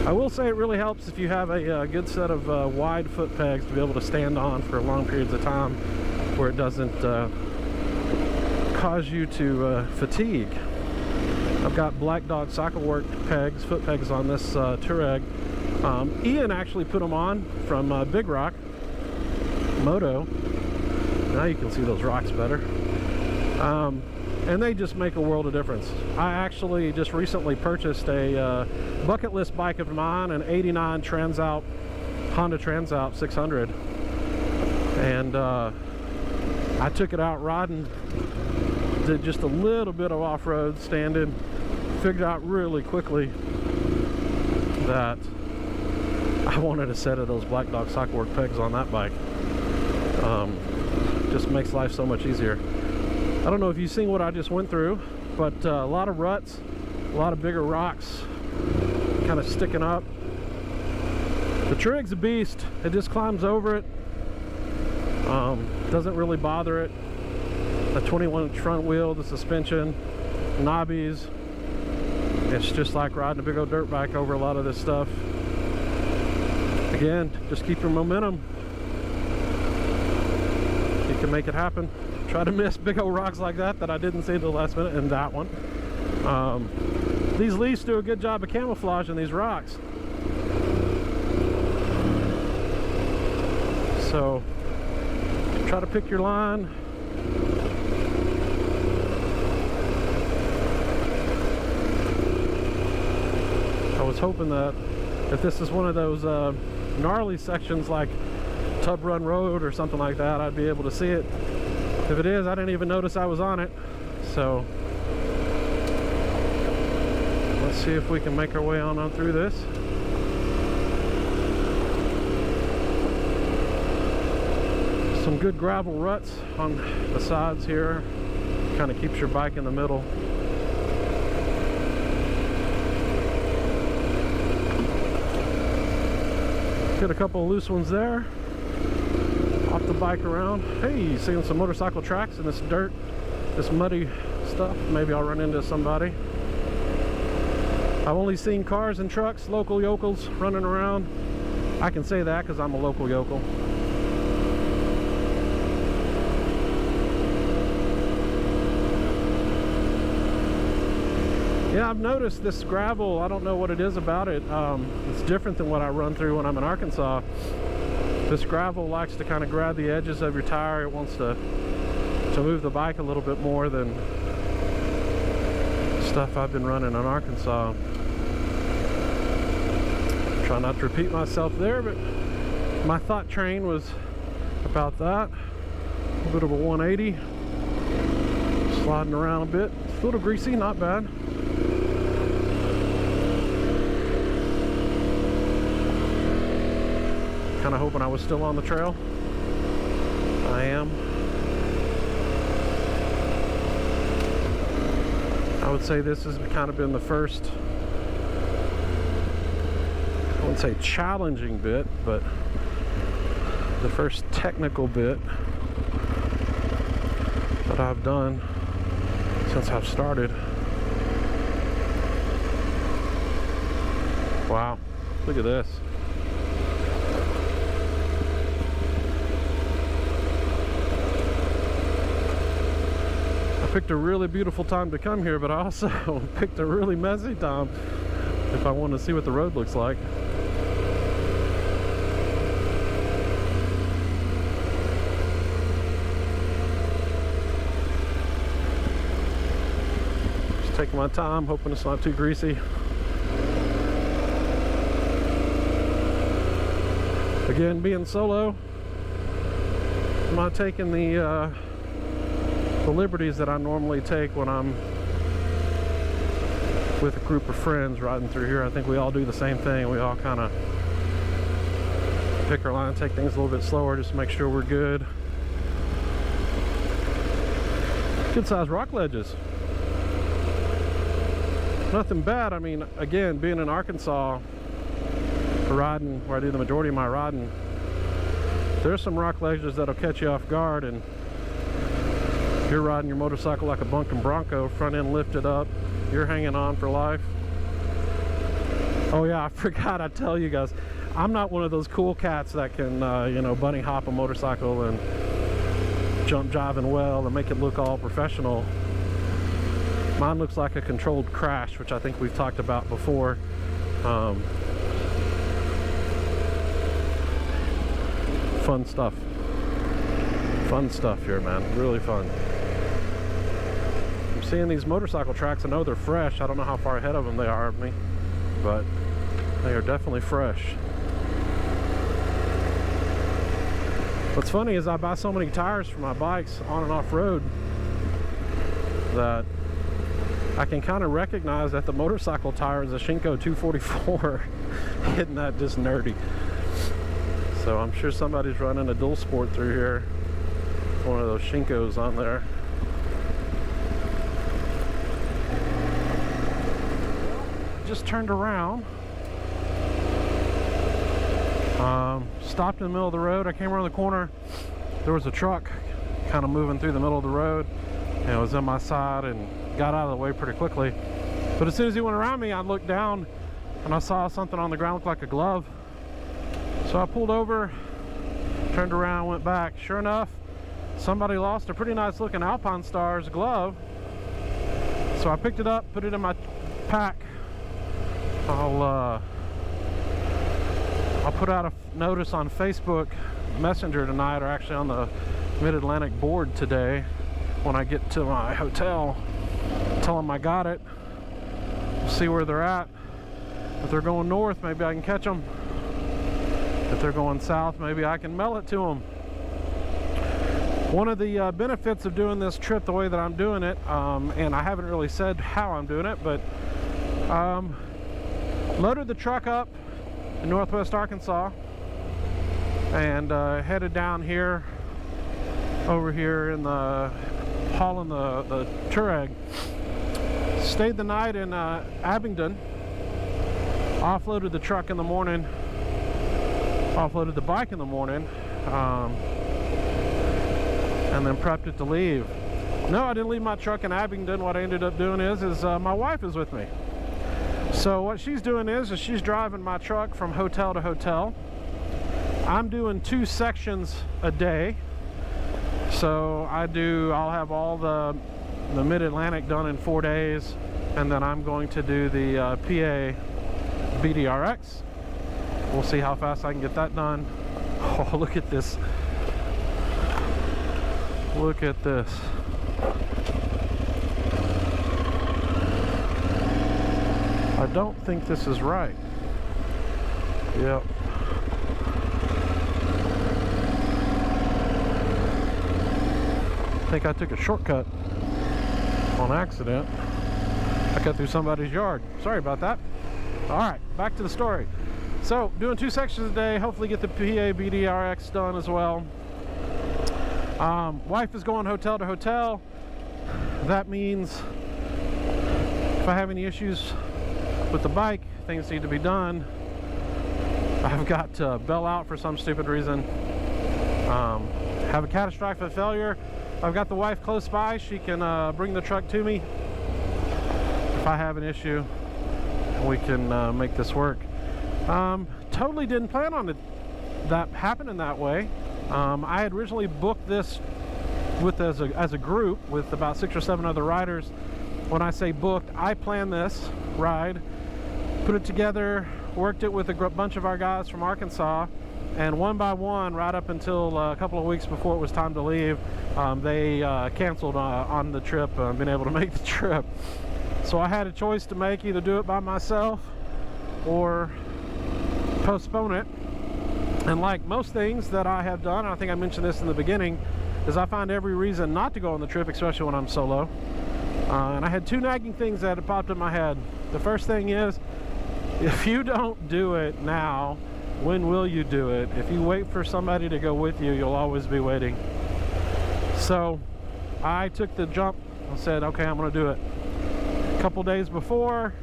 I will say it really helps if you have a good set of wide foot pegs to be able to stand on for long periods of time, where it doesn't cause you to fatigue. I've got Black Dog Cyclework pegs, foot pegs on this Touareg. Ian actually put them on from Big Rock Moto. Now you can see those rocks better. And they just make a world of difference. I actually just recently purchased a bucket list bike of mine, an '89 Honda Transalp 600, and I took it out riding, did just a little bit of off-road standing, figured out really quickly that I wanted a set of those Black Dog Cyclework pegs on that bike. Just makes life so much easier. I don't know if you've seen what I just went through, but a lot of ruts, a lot of bigger rocks kind of sticking up. The Touareg's a beast. It just climbs over it. Doesn't really bother it. The 21-inch front wheel, the suspension, knobbies. It's just like riding a big old dirt bike over a lot of this stuff. Again, just keep your momentum. You can make it happen. Try to miss big old rocks like that I didn't see at the last minute, and that one. These leaves do a good job of camouflaging these rocks. So try to pick your line. I was hoping that if this is one of those gnarly sections like Tub Run Road or something like that, I'd be able to see it. If it is, I didn't even notice I was on it. So let's see if we can make our way on through this. Some good gravel ruts on the sides here. Kind of keeps your bike in the middle. Hit a couple of loose ones there. Hop the bike around. Hey, seeing some motorcycle tracks in this dirt, this muddy stuff. Maybe I'll run into somebody. I've only seen cars and trucks, local yokels running around. I can say that because I'm a local yokel. Yeah, I've noticed this gravel, I don't know what it is about it. It's different than what I run through when I'm in Arkansas. This gravel likes to kind of grab the edges of your tire. It wants to move the bike a little bit more than stuff I've been running in Arkansas. Try not to repeat myself there, but my thought train was about that. A bit of a 180. Sliding around a bit. It's a little greasy, not bad. Kind of hoping I was still on the trail. I am. I would say this has kind of been the first, I wouldn't say challenging bit, but the first technical bit that I've done since I've started. Wow, look at this. I picked a really beautiful time to come here, but I also picked a really messy time if I want to see what the road looks like. Just taking my time, hoping it's not too greasy. Again, being solo, I'm not taking the liberties that I normally take when I'm with a group of friends riding through here. I think we all do the same thing. We all kind of pick our line, take things a little bit slower just to make sure we're good. Good sized rock ledges. Nothing bad. I mean, again, being in Arkansas, riding where I do the majority of my riding, there's some rock ledges that'll catch you off guard, and you're riding your motorcycle like a bunkin' bronco, front end lifted up, you're hanging on for life. Oh yeah, I forgot I tell you guys, I'm not one of those cool cats that can you know, bunny hop a motorcycle and jump jiving well and make it look all professional. Mine looks like a controlled crash, which I think we've talked about before. Fun stuff. Fun stuff here, man. Really fun. I'm seeing these motorcycle tracks. I know they're fresh. I don't know how far ahead of them they are of me, but they are definitely fresh. What's funny is I buy so many tires for my bikes on and off road that I can kind of recognize that the motorcycle tire is a Shinko 244. Isn't that just nerdy? So I'm sure somebody's running a dual sport through here. One of those Shinkos on there. Just turned around. Stopped in the middle of the road. I came around the corner. There was a truck kind of moving through the middle of the road, and it was on my side and got out of the way pretty quickly. But as soon as he went around me, I looked down and I saw something on the ground look like a glove. So I pulled over, turned around, went back. Sure enough, somebody lost a pretty nice looking Alpine Stars glove. So I picked it up, put it in my pack. I'll put out a notice on Facebook Messenger tonight, or actually on the Mid-Atlantic board today when I get to my hotel. Tell them I got it. See where they're at. If they're going north, maybe I can catch them. If they're going south, maybe I can mail it to them. One of the benefits of doing this trip the way that I'm doing it, and I haven't really said how I'm doing it, but loaded the truck up in northwest Arkansas and headed down here, over here in the hauling the Touareg. Stayed the night in Abingdon, offloaded the truck in the morning, offloaded the bike in the morning, and then prepped it to leave. No, I didn't leave my truck in Abingdon. What I ended up doing is my wife is with me. So what she's doing is she's driving my truck from hotel to hotel. I'm doing 2 sections a day. So I'll have all the Mid-Atlantic done in 4 days, and then I'm going to do the PA BDRX. We'll see how fast I can get that done. Oh, look at this. Look at this. I don't think this is right. Yep. I think I took a shortcut on accident. I cut through somebody's yard. Sorry about that. All right, back to the story. So, doing 2 sections a day, hopefully get the PA BDRX done as well. Wife is going hotel to hotel. That means if I have any issues with the bike, things need to be done. I've got to bail out for some stupid reason. Have a catastrophic failure. I've got the wife close by. She can bring the truck to me if I have an issue. We can make this work. Totally didn't plan on that happening that way. I had originally booked this as a group with about 6 or 7 other riders. When I say booked, I planned this ride, put it together, worked it with a bunch of our guys from Arkansas, and one by one, right up until a couple of weeks before it was time to leave, they canceled on the trip, been able to make the trip. So I had a choice to make, either do it by myself or postpone it. And like most things that I have done, I think I mentioned this in the beginning, is I find every reason not to go on the trip, especially when I'm solo. And I had 2 nagging things that had popped in my head. The first thing is, if you don't do it now, when will you do it? If you wait for somebody to go with you, you'll always be waiting. So I took the jump and said, okay, I'm going to do it. A couple days before,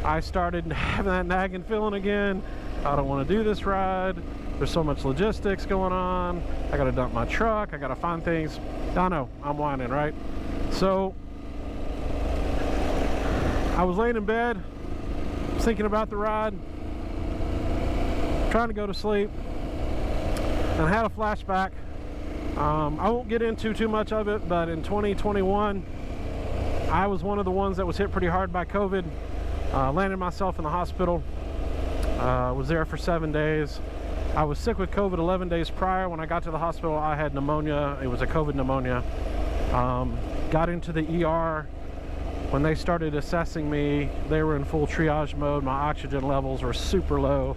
I started having that nagging feeling again. I don't want to do this ride. There's so much logistics going on. I got to dump my truck. I got to find things. I know, I'm whining, right? So I was laying in bed, thinking about the ride, trying to go to sleep, and I had a flashback. I won't get into too much of it, but in 2021, I was one of the ones that was hit pretty hard by COVID. Landed myself in the hospital. Was there for 7 days. I was sick with COVID 11 days prior. When I got to the hospital, I had pneumonia. It was a COVID pneumonia. Got into the ER. When they started assessing me, they were in full triage mode. My oxygen levels were super low.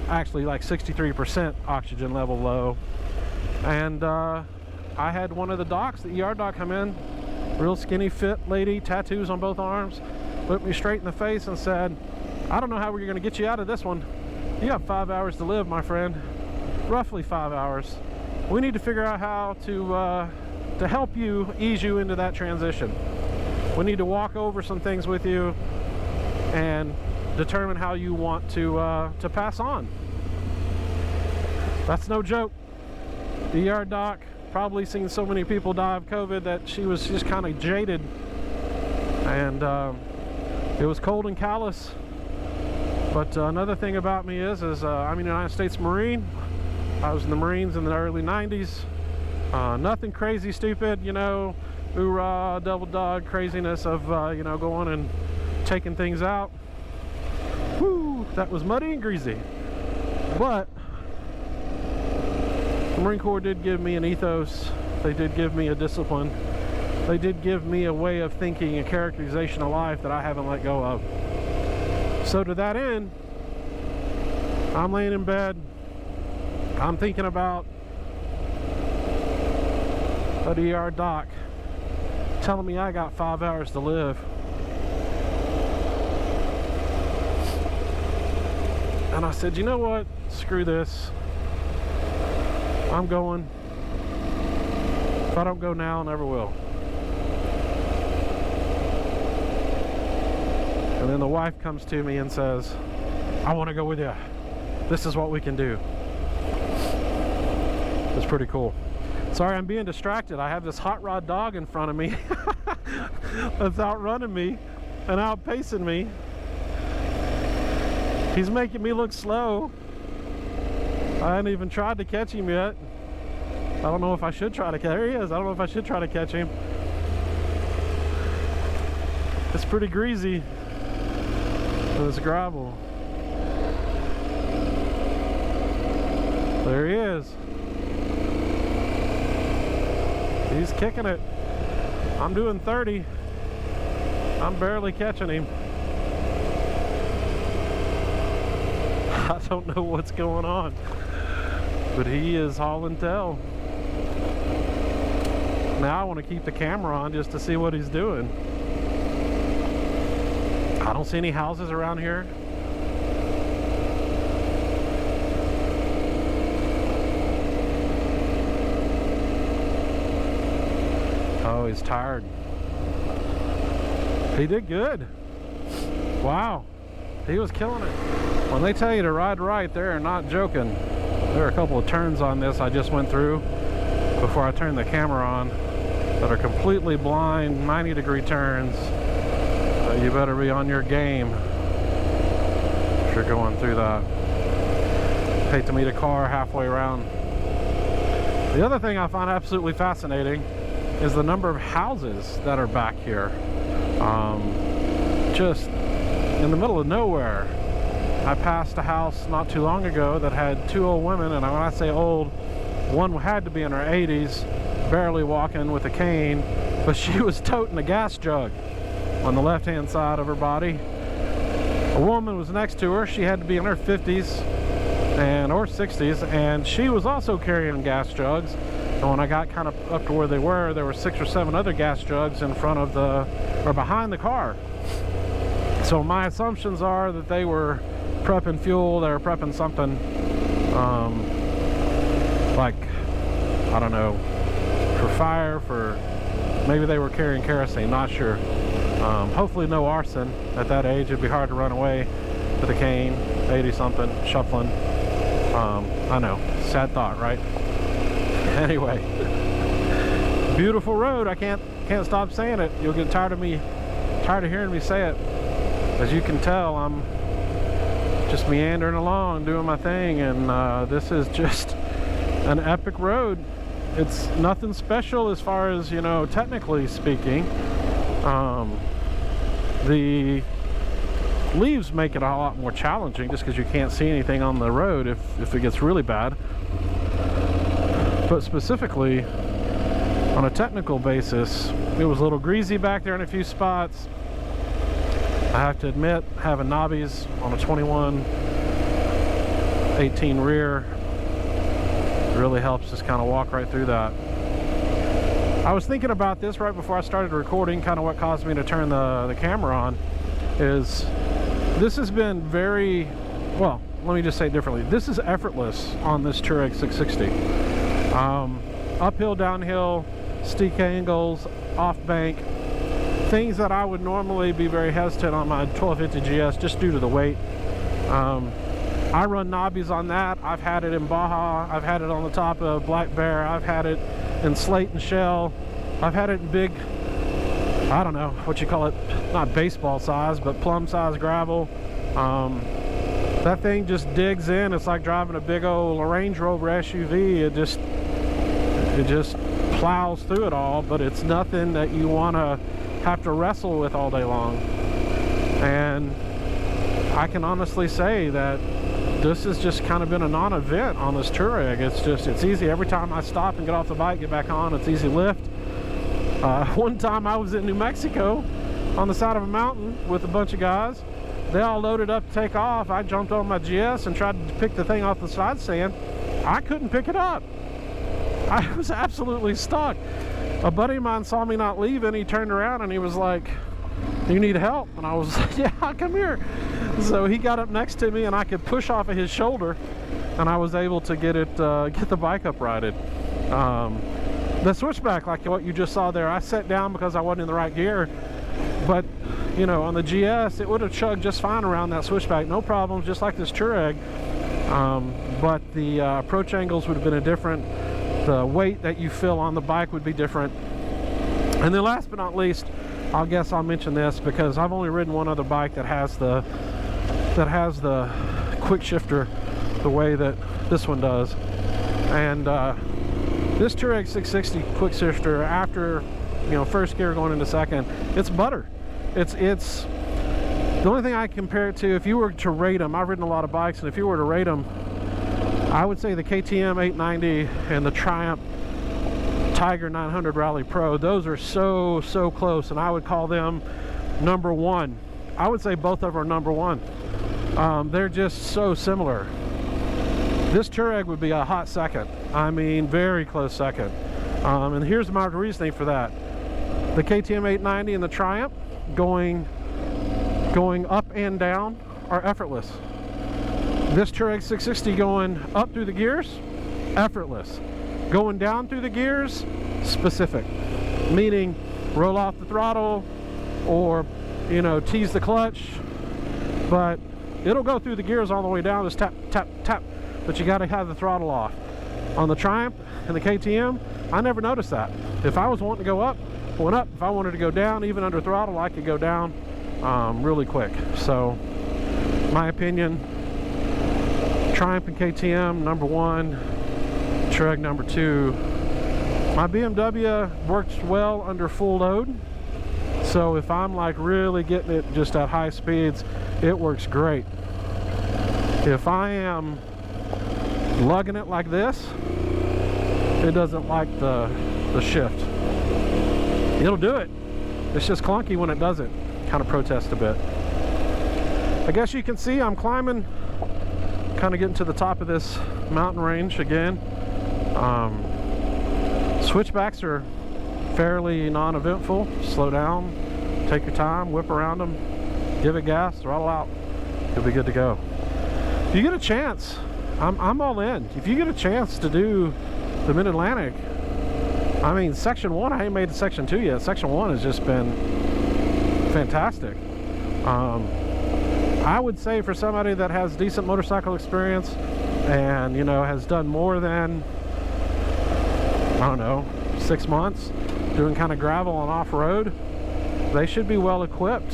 Actually, like 63% oxygen level low. And I had one of the docs, the ER doc, come in. Real skinny, fit lady, tattoos on both arms. Looked me straight in the face and said, I don't know how we're going to get you out of this one. You have 5 hours to live, my friend. Roughly 5 hours. We need to figure out how to help you, ease you into that transition. We need to walk over some things with you and determine how you want to pass on. That's no joke. The ER doc probably seen so many people die of COVID that she was just kind of jaded. And it was cold and callous. But another thing about me is I'm a United States Marine. I was in the Marines in the early 90s. Nothing crazy stupid, you know, hoorah, double dog craziness of, you know, going and taking things out. Woo, that was muddy and greasy. But the Marine Corps did give me an ethos. They did give me a discipline. They did give me a way of thinking, a characterization of life that I haven't let go of. So to that end, I'm laying in bed. I'm thinking about an ER doc telling me I got 5 hours to live. And I said, you know what? Screw this. I'm going. If I don't go now, I never will. And then the wife comes to me and says, I want to go with you. This is what we can do. It's pretty cool. Sorry, I'm being distracted. I have this hot rod dog in front of me that's outrunning me and outpacing me. He's making me look slow. I haven't even tried to catch him yet. I don't know if I should try to catch him. There he is. I don't know if I should try to catch him. It's pretty greasy with this gravel. There he is. He's kicking it. I'm doing 30. I'm barely catching him. I don't know what's going on, but he is hauling tail. Now I want to keep the camera on just to see what he's doing. I don't see any houses around here. Oh, he's tired. He did good. Wow. He was killing it. When they tell you to ride right, they're not joking. There are a couple of turns on this I just went through before I turned the camera on that are completely blind, 90-degree turns. You better be on your game if you're going through that. Hate to meet a car halfway around. The other thing I find absolutely fascinating is the number of houses that are back here. Just in the middle of nowhere. I passed a house not too long ago that had two old women, and when I say old, one had to be in her 80s, barely walking with a cane, but she was toting a gas jug on the left-hand side of her body. A woman was next to her. She had to be in her 50s or 60s, and she was also carrying gas jugs. And when I got kind of up to where they were, there were 6 or 7 other gas jugs in front of or behind the car. So my assumptions are that they were prepping fuel. They were prepping something like, I don't know, for fire, maybe they were carrying kerosene, not sure. Hopefully no arson at that age. It'd be hard to run away with a cane, 80 something, shuffling. I know, sad thought, right? Anyway, beautiful road. I can't stop saying it. You'll get tired of hearing me say it. As you can tell, I'm just meandering along, doing my thing, and this is just an epic road. It's nothing special as far as, you know, technically speaking. The leaves make it a lot more challenging just because you can't see anything on the road if it gets really bad. But specifically, on a technical basis, it was a little greasy back there in a few spots. I have to admit, having knobbies on a 21/18 rear really helps just kind of walk right through that. I was thinking about this right before I started recording. Kind of what caused me to turn the camera on is this has been very, well, let me just say it differently. This is effortless on this Touareg 660. Uphill, downhill, steep angles, off bank, things that I would normally be very hesitant on my 1250 GS just due to the weight. I run knobbies on that. I've had it in Baja. I've had it on the top of Black Bear. I've had it in Slate and Shell. I've had it in big, I don't know what you call it, not baseball size, but plum size gravel. That thing just digs in. It's like driving a big old Range Rover SUV. It just plows through it all, but it's nothing that you want to have to wrestle with all day long. And I can honestly say that this has just kind of been a non-event on this Touareg. It's easy. Every time I stop and get off the bike, get back on, it's easy lift. One time I was in New Mexico on the side of a mountain with a bunch of guys. They all loaded up to take off. I jumped on my GS and tried to pick the thing off the side stand. I couldn't pick it up. I was absolutely stuck. A buddy of mine saw me not leaving. He turned around and he was like, "You need help?" And I was like, "Yeah, come here." So he got up next to me and I could push off of his shoulder, and I was able to get the bike uprighted. The switchback, like what you just saw there, I set down because I wasn't in the right gear, but you know, on the GS it would have chugged just fine around that switchback, no problems, just like this Touareg. But the approach angles would have been different. the weight that you feel on the bike would be different. And then last but not least, I guess I'll mention this because I've only ridden one other bike that has the quick shifter the way that this one does. And this Touareg 660 quick shifter, after first gear going into second, it's butter. It's the only thing I compare it to, if you were to rate them, I've ridden a lot of bikes, and if you were to rate them, I would say the KTM 890 and the Triumph Tiger 900 Rally Pro, those are so close, and I would call them number one. I would say both of them are number one. They're just so similar. This Touareg would be a hot second. I mean, very close second. And here's my reasoning for that. The KTM 890 and the Triumph going up and down are effortless. This Touareg 660 going up through the gears, effortless. Going down through the gears, specific. Meaning, roll off the throttle or, tease the clutch. But it'll go through the gears all the way down, just tap, tap, tap. But you gotta have the throttle off. On the Triumph and the KTM, I never noticed that. If I was wanting to go up, went up. If I wanted to go down, even under throttle, I could go down really quick. So, my opinion, Triumph and KTM, number one, Touareg number two. My BMW works well under full load. So if I'm like really getting it just at high speeds, it works great. If I am lugging it like this, it doesn't like the shift. It'll do it. It's just clunky when it does it. Kind of protest a bit. I guess you can see I'm climbing, kind of getting to the top of this mountain range again. Switchbacks are fairly non-eventful. Slow down, take your time, whip around them, give it gas, throttle out. You'll be good to go. If you get a chance, I'm all in. If you get a chance to do the Mid-Atlantic, I mean, Section 1, I ain't made to Section 2 yet. Section 1 has just been fantastic. I would say for somebody that has decent motorcycle experience and, has done more than, I don't know, 6 months doing kind of gravel and off-road, they should be well equipped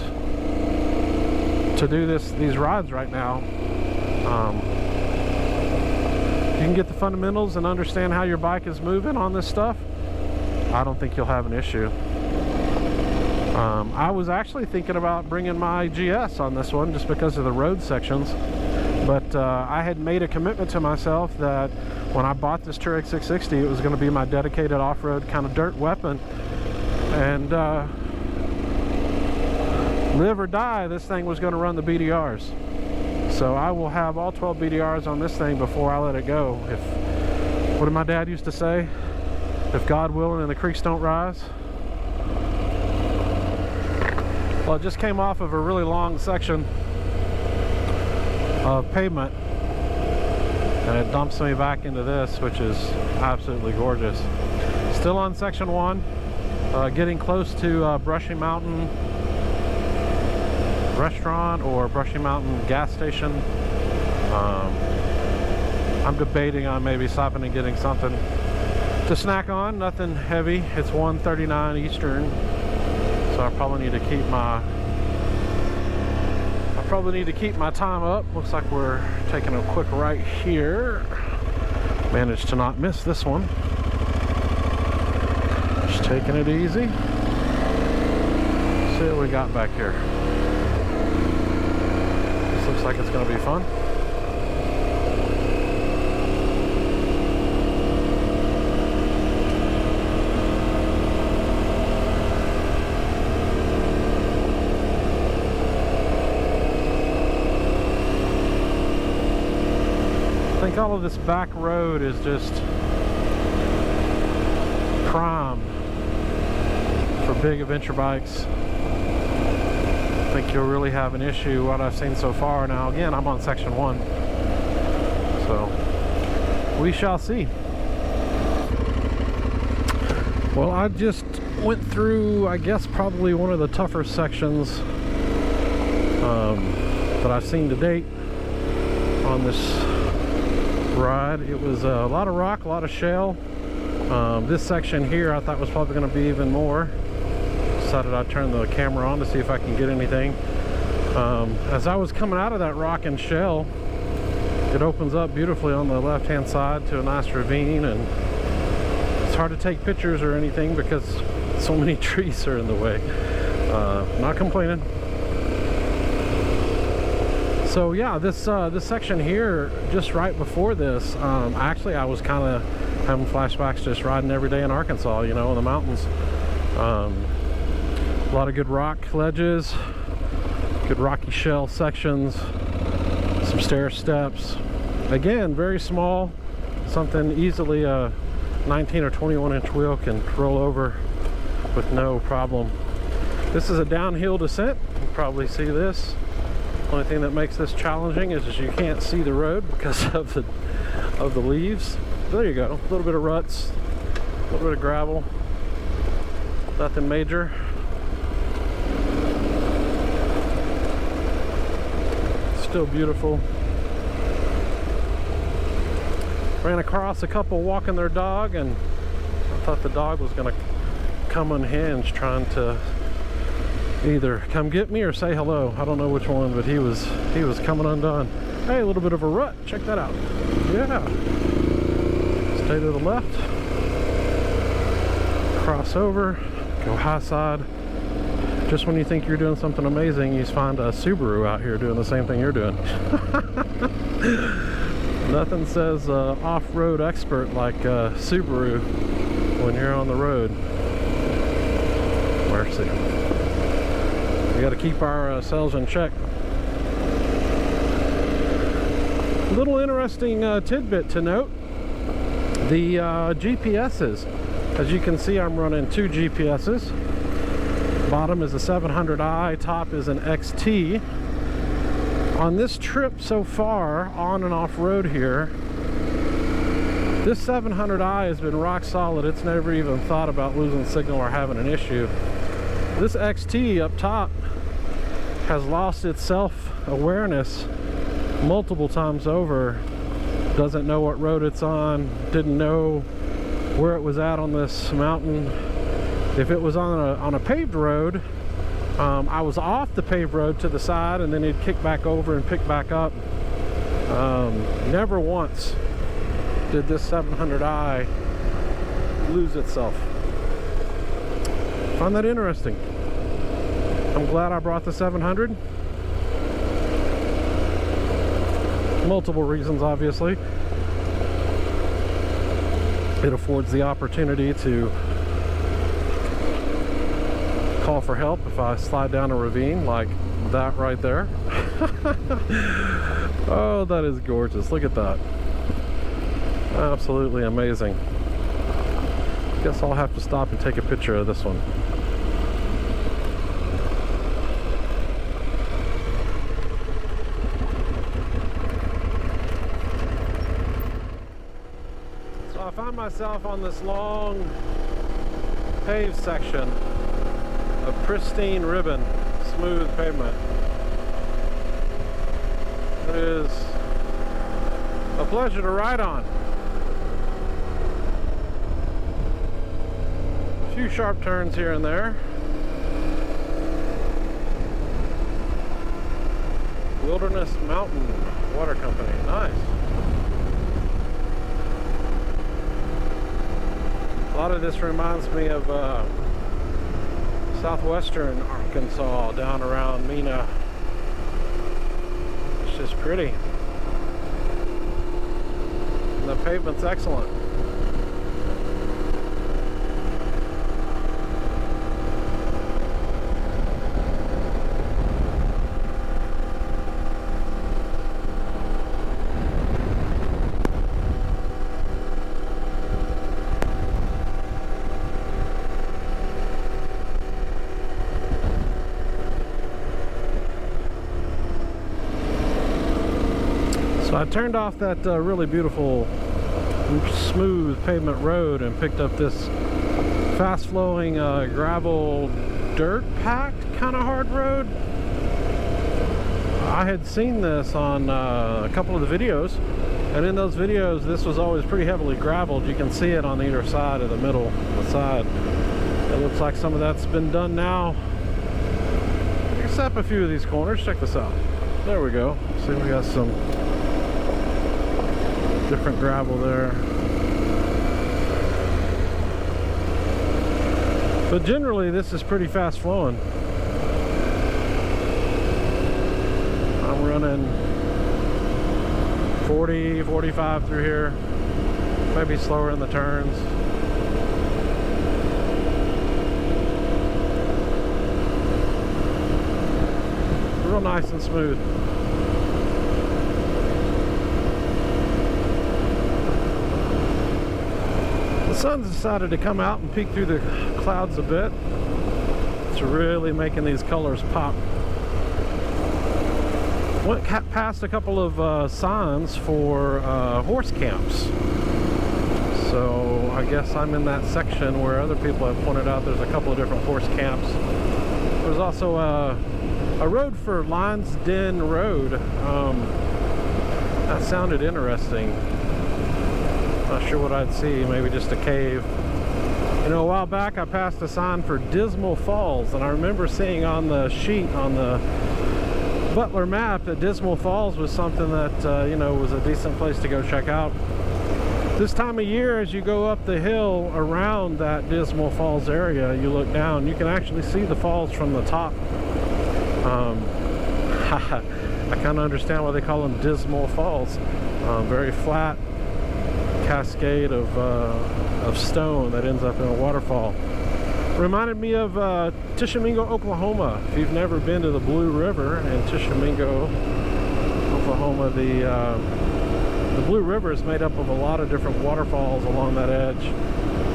to do these rides right now. You can get the fundamentals and understand how your bike is moving on this stuff, I don't think you'll have an issue. I was actually thinking about bringing my GS on this one just because of the road sections, but I had made a commitment to myself that when I bought this Touareg 660, it was going to be my dedicated off-road kind of dirt weapon, and live or die, this thing was going to run the BDRs. So I will have all 12 BDRs on this thing before I let it go. What did my dad used to say? If God willing and the creeks don't rise. Well, it just came off of a really long section of pavement, and it dumps me back into this, which is absolutely gorgeous. Still on Section 1, getting close to Brushy Mountain Restaurant or Brushy Mountain gas station. I'm debating on maybe stopping and getting something to snack on. Nothing heavy. It's 1:39 Eastern, so I probably need to keep my time up. Looks like we're taking a quick right here. Managed to not miss this one. Just taking it easy. See what we got back here. This looks like it's going to be fun. I think all of this back road is just prime for big adventure bikes. I think you'll really have an issue what I've seen so far. Now again, I'm on Section 1, so we shall see. Well, I just went through, I guess, probably one of the tougher sections that I've seen to date on this ride. It was a lot of rock, a lot of shale, This section here I thought was probably going to be even more. Decided I'd turn the camera on to see if I can get anything. As I was coming out of that rock and shell, it opens up beautifully on the left hand side to a nice ravine, and it's hard to take pictures or anything because so many trees are in the way. Not complaining. So yeah, this section here, just right before this, actually I was kind of having flashbacks just riding every day in Arkansas, you know, in the mountains. A lot of good rock ledges, good rocky shell sections, some stair steps. Again, very small, something easily a 19 or 21 inch wheel can roll over with no problem. This is a downhill descent. You can probably see this. Only thing that makes this challenging is you can't see the road because of the leaves. There you go, a little bit of ruts, a little bit of gravel, nothing major. Still beautiful. Ran across a couple walking their dog, and I thought the dog was gonna come unhinged, trying to either come get me or say hello. I don't know which one, but he was coming undone. Hey, a little bit of a rut. Check that out. Yeah. Stay to the left. Cross over. Go high side. Just when you think you're doing something amazing, you find a Subaru out here doing the same thing you're doing. Nothing says off-road expert like Subaru when you're on the road. Mercy. We got to keep ourselves in check. A little interesting tidbit to note. The GPSs. As you can see, I'm running two GPSs. Bottom is a 700i, top is an XT. On this trip so far, on and off road here, this 700i has been rock solid. It's never even thought about losing signal or having an issue. This XT up top has lost its self-awareness multiple times over. Doesn't know what road it's on, didn't know where it was at on this mountain. If it was on a paved road, I was off the paved road to the side, and then he'd kick back over and pick back up. Never once did this 700i lose itself. Find that interesting. I'm glad I brought the 700. Multiple reasons, obviously. It affords the opportunity to call for help if I slide down a ravine like that right there. Oh, that is gorgeous. Look at that. Absolutely amazing. Guess I'll have to stop and take a picture of this one. So I find myself on this long paved section of pristine ribbon, smooth pavement. It is a pleasure to ride on. A few sharp turns here and there. Wilderness Mountain Water Company, nice. A lot of this reminds me of southwestern Arkansas, down around Mena. It's just pretty. And the pavement's excellent. So I turned off that really beautiful smooth pavement road and picked up this fast-flowing gravel dirt packed kind of hard road. I had seen this on a couple of the videos And in those videos, this was always pretty heavily graveled. You can see it on either side of the middle, the side. It looks like some of that's been done now. Except a few of these corners. Check this out. There we go. See, we got some different gravel there. But generally, this is pretty fast flowing. I'm running 40, 45 through here. Maybe slower in the turns. Real nice and smooth. The sun's decided to come out and peek through the clouds a bit. It's really making these colors pop. Went past a couple of signs for horse camps. So I guess I'm in that section where other people have pointed out there's a couple of different horse camps. There's also a road for Lion's Den Road. That sounded interesting. Not sure what I'd see, maybe just a cave. You know, a while back I passed a sign for Dismal Falls, and I remember seeing on the sheet on the Butler map that Dismal Falls was something that, you know, was a decent place to go check out. This time of year, as you go up the hill around that Dismal Falls area, you look down, you can actually see the falls from the top. I kind of understand why they call them Dismal Falls. Very flat cascade of stone that ends up in a waterfall. Reminded me of Tishomingo, Oklahoma. If you've never been to the Blue River in Tishomingo, Oklahoma, the Blue River is made up of a lot of different waterfalls along that edge.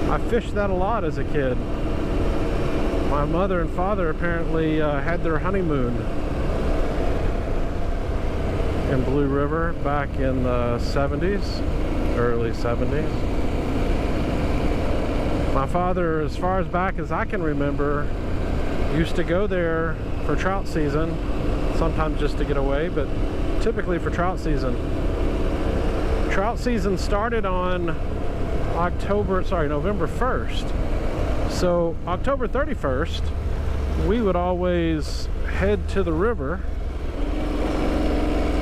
I fished that a lot as a kid. My mother and father apparently had their honeymoon in Blue River back in the 70s, early 70s. My father, as far as back as I can remember, used to go there for trout season, sometimes just to get away, but typically for trout season. Trout season started on November 1st. So October 31st, we would always head to the river,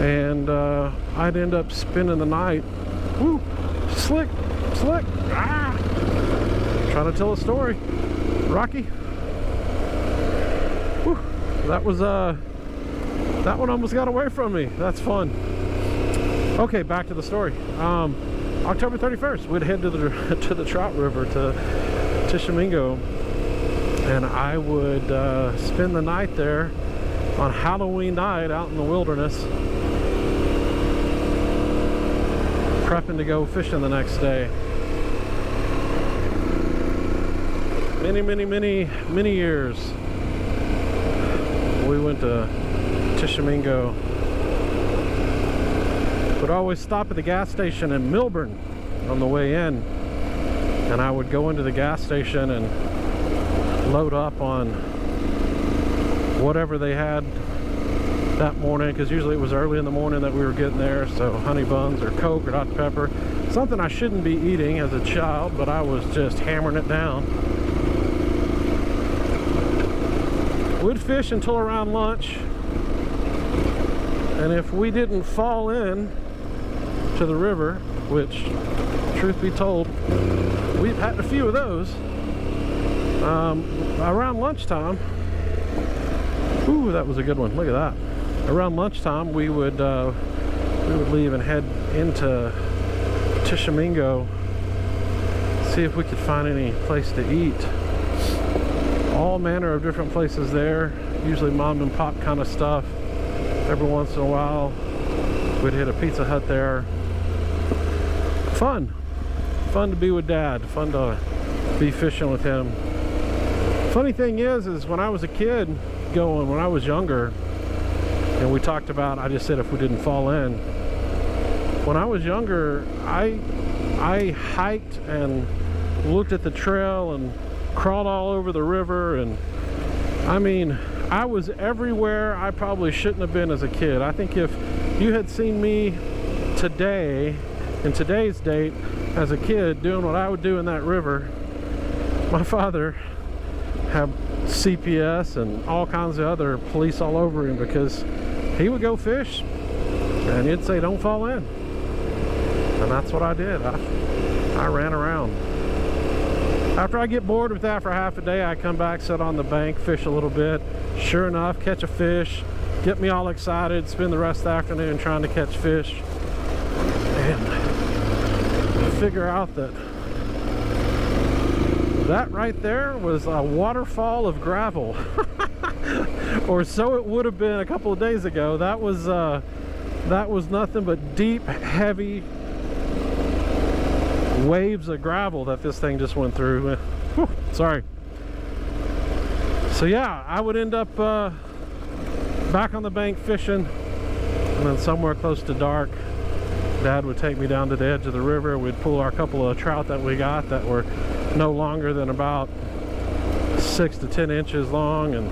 and I'd end up spending the night. Woo! Slick! Ah! Trying to tell a story. Rocky. Whew. That was that one almost got away from me. That's fun. Okay, back to the story. October 31st, we'd head to the trout river, to Tishomingo, and I would spend the night there on Halloween night out in the wilderness, prepping to go fishing the next day. Many years we went to Tishomingo. Would always stop at the gas station in Milburn on the way in, and I would go into the gas station and load up on whatever they had that morning, because usually it was early in the morning that we were getting there. So honey buns or Coke or Dr. Pepper, something I shouldn't be eating as a child, but I was just hammering it down. We'd fish until around lunch, and if we didn't fall in to the river, which, truth be told, we've had a few of those, around lunchtime. Ooh, that was a good one. Look at that. Around lunchtime, we would leave and head into Tishomingo, see if we could find any place to eat. All manner of different places there, usually mom and pop kind of stuff. Every once in a while, we'd hit a Pizza Hut there. Fun to be with Dad, fun to be fishing with him. Funny thing is when I was a kid when I was younger, and we talked about, I just said if we didn't fall in. When I was younger, I hiked and looked at the trail and crawled all over the river, and I mean, I was everywhere I probably shouldn't have been as a kid. I think if you had seen me today, in today's date, as a kid, doing what I would do in that river, my father had CPS and all kinds of other police all over him because he would go fish and he'd say, don't fall in. And that's what I did. I ran around. After I get bored with that for half a day, I come back, sit on the bank, fish a little bit. Sure enough, catch a fish, get me all excited, spend the rest of the afternoon trying to catch fish, and figure out that right there was a waterfall of gravel. Or so it would have been a couple of days ago. That was nothing but deep, heavy waves of gravel that this thing just went through. Whew, sorry. So yeah, I would end up back on the bank fishing, and then somewhere close to dark, Dad would take me down to the edge of the river. We'd pull our couple of trout that we got that were no longer than about 6 to 10 inches long and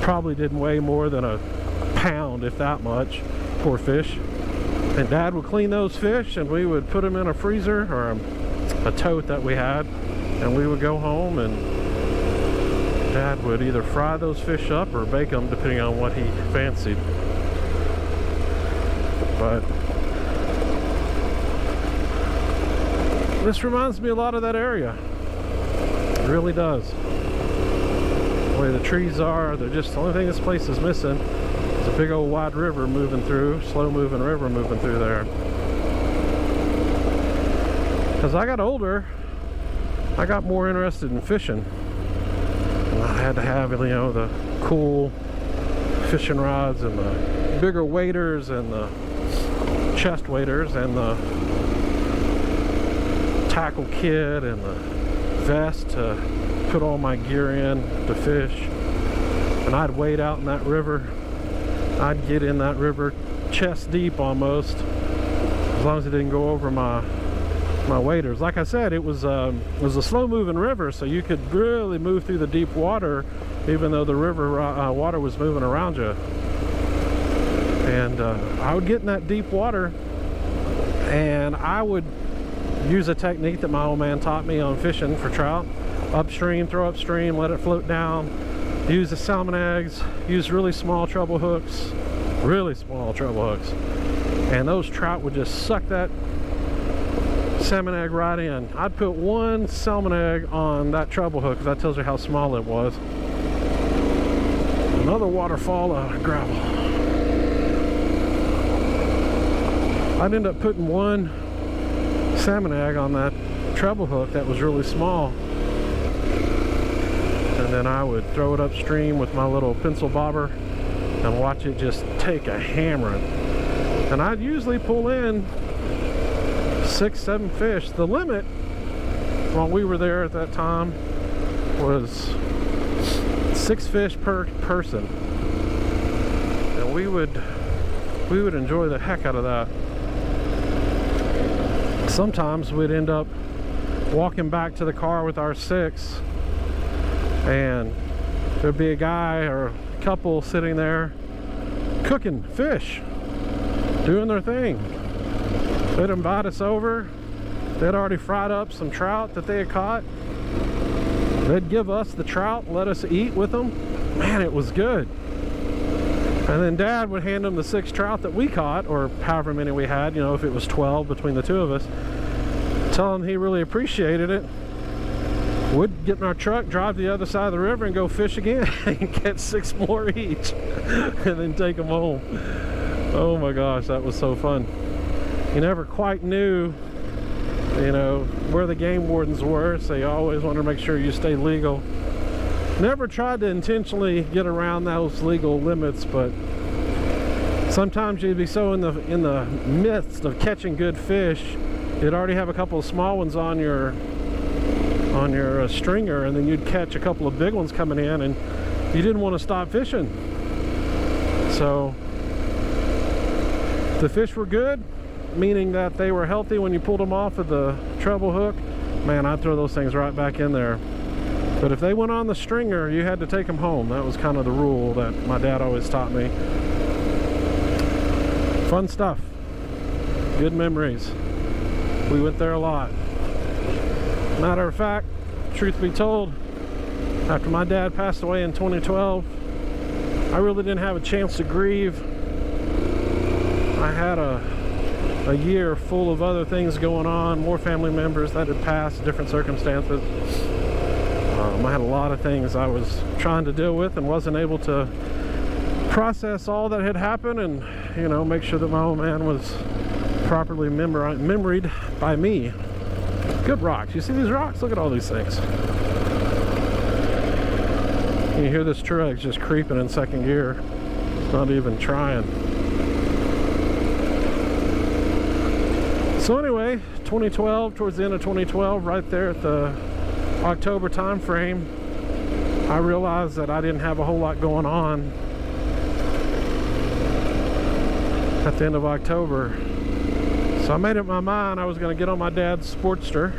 probably didn't weigh more than a pound, if that much. Poor fish. And Dad would clean those fish, and we would put them in a freezer or a tote that we had, and we would go home, and Dad would either fry those fish up or bake them, depending on what he fancied. But this reminds me a lot of that area. It really does. The way the trees are, they're just the only thing this place is missing. It's a big old wide river moving through, slow moving river moving through there. As I got older, I got more interested in fishing. And I had to have, you know, the cool fishing rods and the bigger waders and the chest waders and the tackle kit and the vest to put all my gear in to fish. And I'd wade out in that river. I'd get in that river chest deep almost, as long as it didn't go over my waders. Like I said, it was a slow moving river, so you could really move through the deep water even though the river water was moving around you. And I would get in that deep water, and I would use a technique that my old man taught me on fishing for trout. Upstream, throw upstream, let it float down. Use the salmon eggs, use really small treble hooks, and those trout would just suck that salmon egg right in. I'd put one salmon egg on that treble hook, because that tells you how small it was. Another waterfall of gravel. I'd end up putting one salmon egg on that treble hook that was really small, and then I would throw it upstream with my little pencil bobber and watch it just take a hammering. And I'd usually pull in 6-7 fish. The limit while we were there at that time was 6 fish per person, and we would enjoy the heck out of that. Sometimes we'd end up walking back to the car with our 6, and there'd be a guy or a couple sitting there cooking fish, doing their thing. They'd invite us over. They'd already fried up some trout that they had caught. They'd give us the trout, let us eat with them. Man, it was good. And then Dad would hand them the 6 trout that we caught, or however many we had, you know, if it was 12 between the two of us. Tell him he really appreciated it. We'd get in our truck, drive to the other side of the river, and go fish again and get 6 more each, and then take them home. Oh my gosh, that was so fun. You never quite knew, you know, where the game wardens were, so you always wanted to make sure you stay legal. Never tried to intentionally get around those legal limits, but sometimes you'd be so in the midst of catching good fish, you'd already have a couple of small ones on your stringer, and then you'd catch a couple of big ones coming in, and you didn't want to stop fishing. So the fish were good, meaning that they were healthy when you pulled them off of the treble hook. Man, I'd throw those things right back in there. But if they went on the stringer, you had to take them home. That was kind of the rule that my dad always taught me. Fun stuff. Good memories. We went there a lot. Matter of fact, truth be told, after my dad passed away in 2012, I really didn't have a chance to grieve. I had a year full of other things going on, more family members that had passed, different circumstances. I had a lot of things I was trying to deal with and wasn't able to process all that had happened, and you know, make sure that my old man was properly memoried by me. Good rocks. You see these rocks? Look at all these things. You hear this truck just creeping in second gear. It's not even trying. So anyway, 2012, towards the end of 2012, right there at the October time frame, I realized that I didn't have a whole lot going on at the end of October. So I made up my mind I was going to get on my dad's Sportster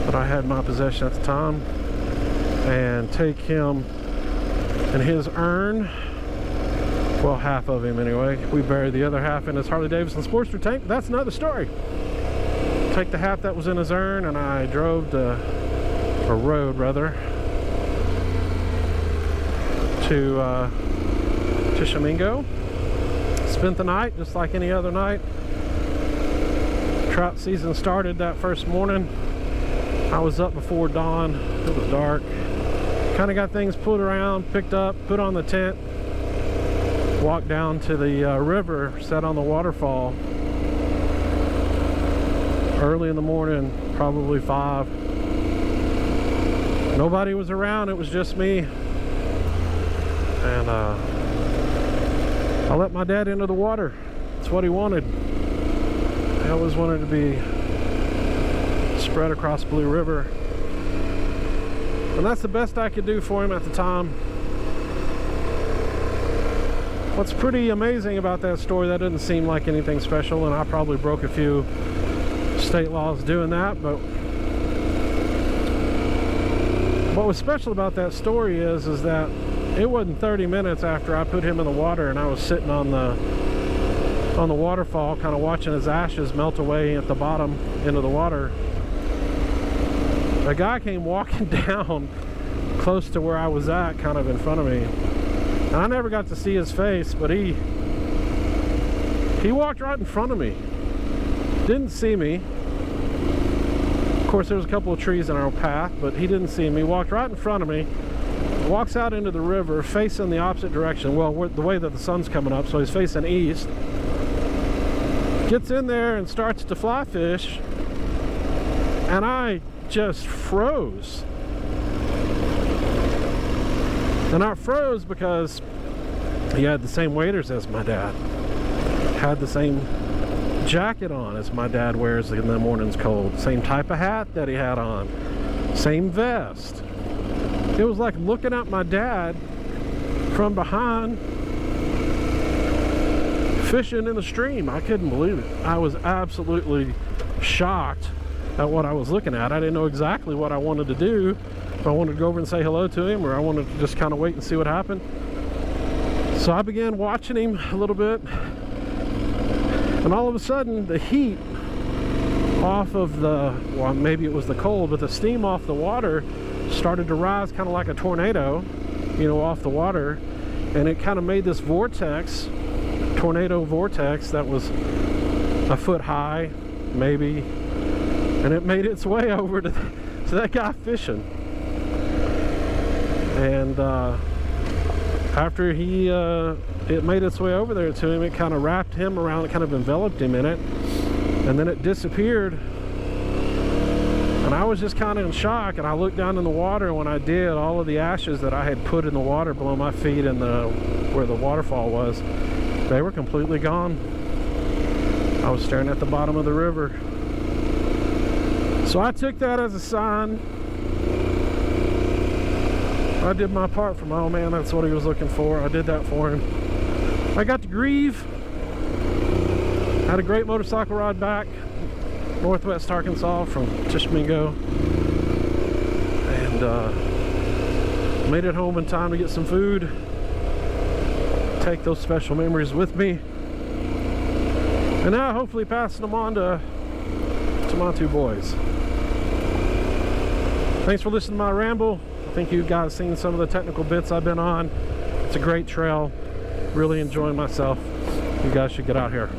that I had in my possession at the time and take him and his urn, well, half of him anyway. We buried the other half in his Harley-Davidson Sportster tank. That's another story. Take the half that was in his urn, and I drove to, or rode rather, to Tishomingo. Spent the night just like any other night. Trout season started that first morning. I was up before dawn. It was dark. Kind of got things pulled around, picked up, put on the tent, walked down to the river, sat on the waterfall. Early in the morning, probably 5. Nobody was around, it was just me. And I let my dad into the water. It's what he wanted. I always wanted to be spread across Blue River. And that's the best I could do for him at the time. What's pretty amazing about that story, that didn't seem like anything special, and I probably broke a few state laws doing that, but what was special about that story is that it wasn't 30 minutes after I put him in the water and I was sitting on the waterfall kind of watching his ashes melt away at the bottom into the water. A guy came walking down close to where I was at, kind of in front of me, and I never got to see his face, but he walked right in front of me. Didn't see me. Of course, there was a couple of trees in our path, but he didn't see me. Walked right in front of me, walks out into the river facing the opposite direction, well, the way that the sun's coming up, so he's facing east. Gets in there and starts to fly fish, and I just froze. And I froze because he had the same waders as my dad, had the same jacket on as my dad wears in the mornings cold, same type of hat that he had on, same vest. It was like looking at my dad from behind fishing in the stream. I couldn't believe it. I was absolutely shocked at what I was looking at. I didn't know exactly what I wanted to do. If I wanted to go over and say hello to him, or I wanted to just kind of wait and see what happened. So I began watching him a little bit, and all of a sudden the heat off of the, well, maybe it was the cold, but the steam off the water started to rise kind of like a tornado, you know, off the water, and it kind of made this vortex, tornado vortex that was a foot high maybe, and it made its way over to that guy fishing. And after it made its way over there to him, it kind of wrapped him around, it kind of enveloped him in it, and then it disappeared. And I was just kind of in shock, and I looked down in the water, and when I did, all of the ashes that I had put in the water below my feet and where the waterfall was, they were completely gone. I was staring at the bottom of the river. So I took that as a sign. I did my part for my old man. That's what he was looking for. I did that for him. I got to grieve. Had a great motorcycle ride back Northwest Arkansas from Tishomingo, and made it home in time to get some food, take those special memories with me, And now hopefully passing them on to my two boys. Thanks for listening to my ramble. I think you guys seen some of the technical bits I've been on. It's a great trail. Really enjoying myself. You guys should get out here.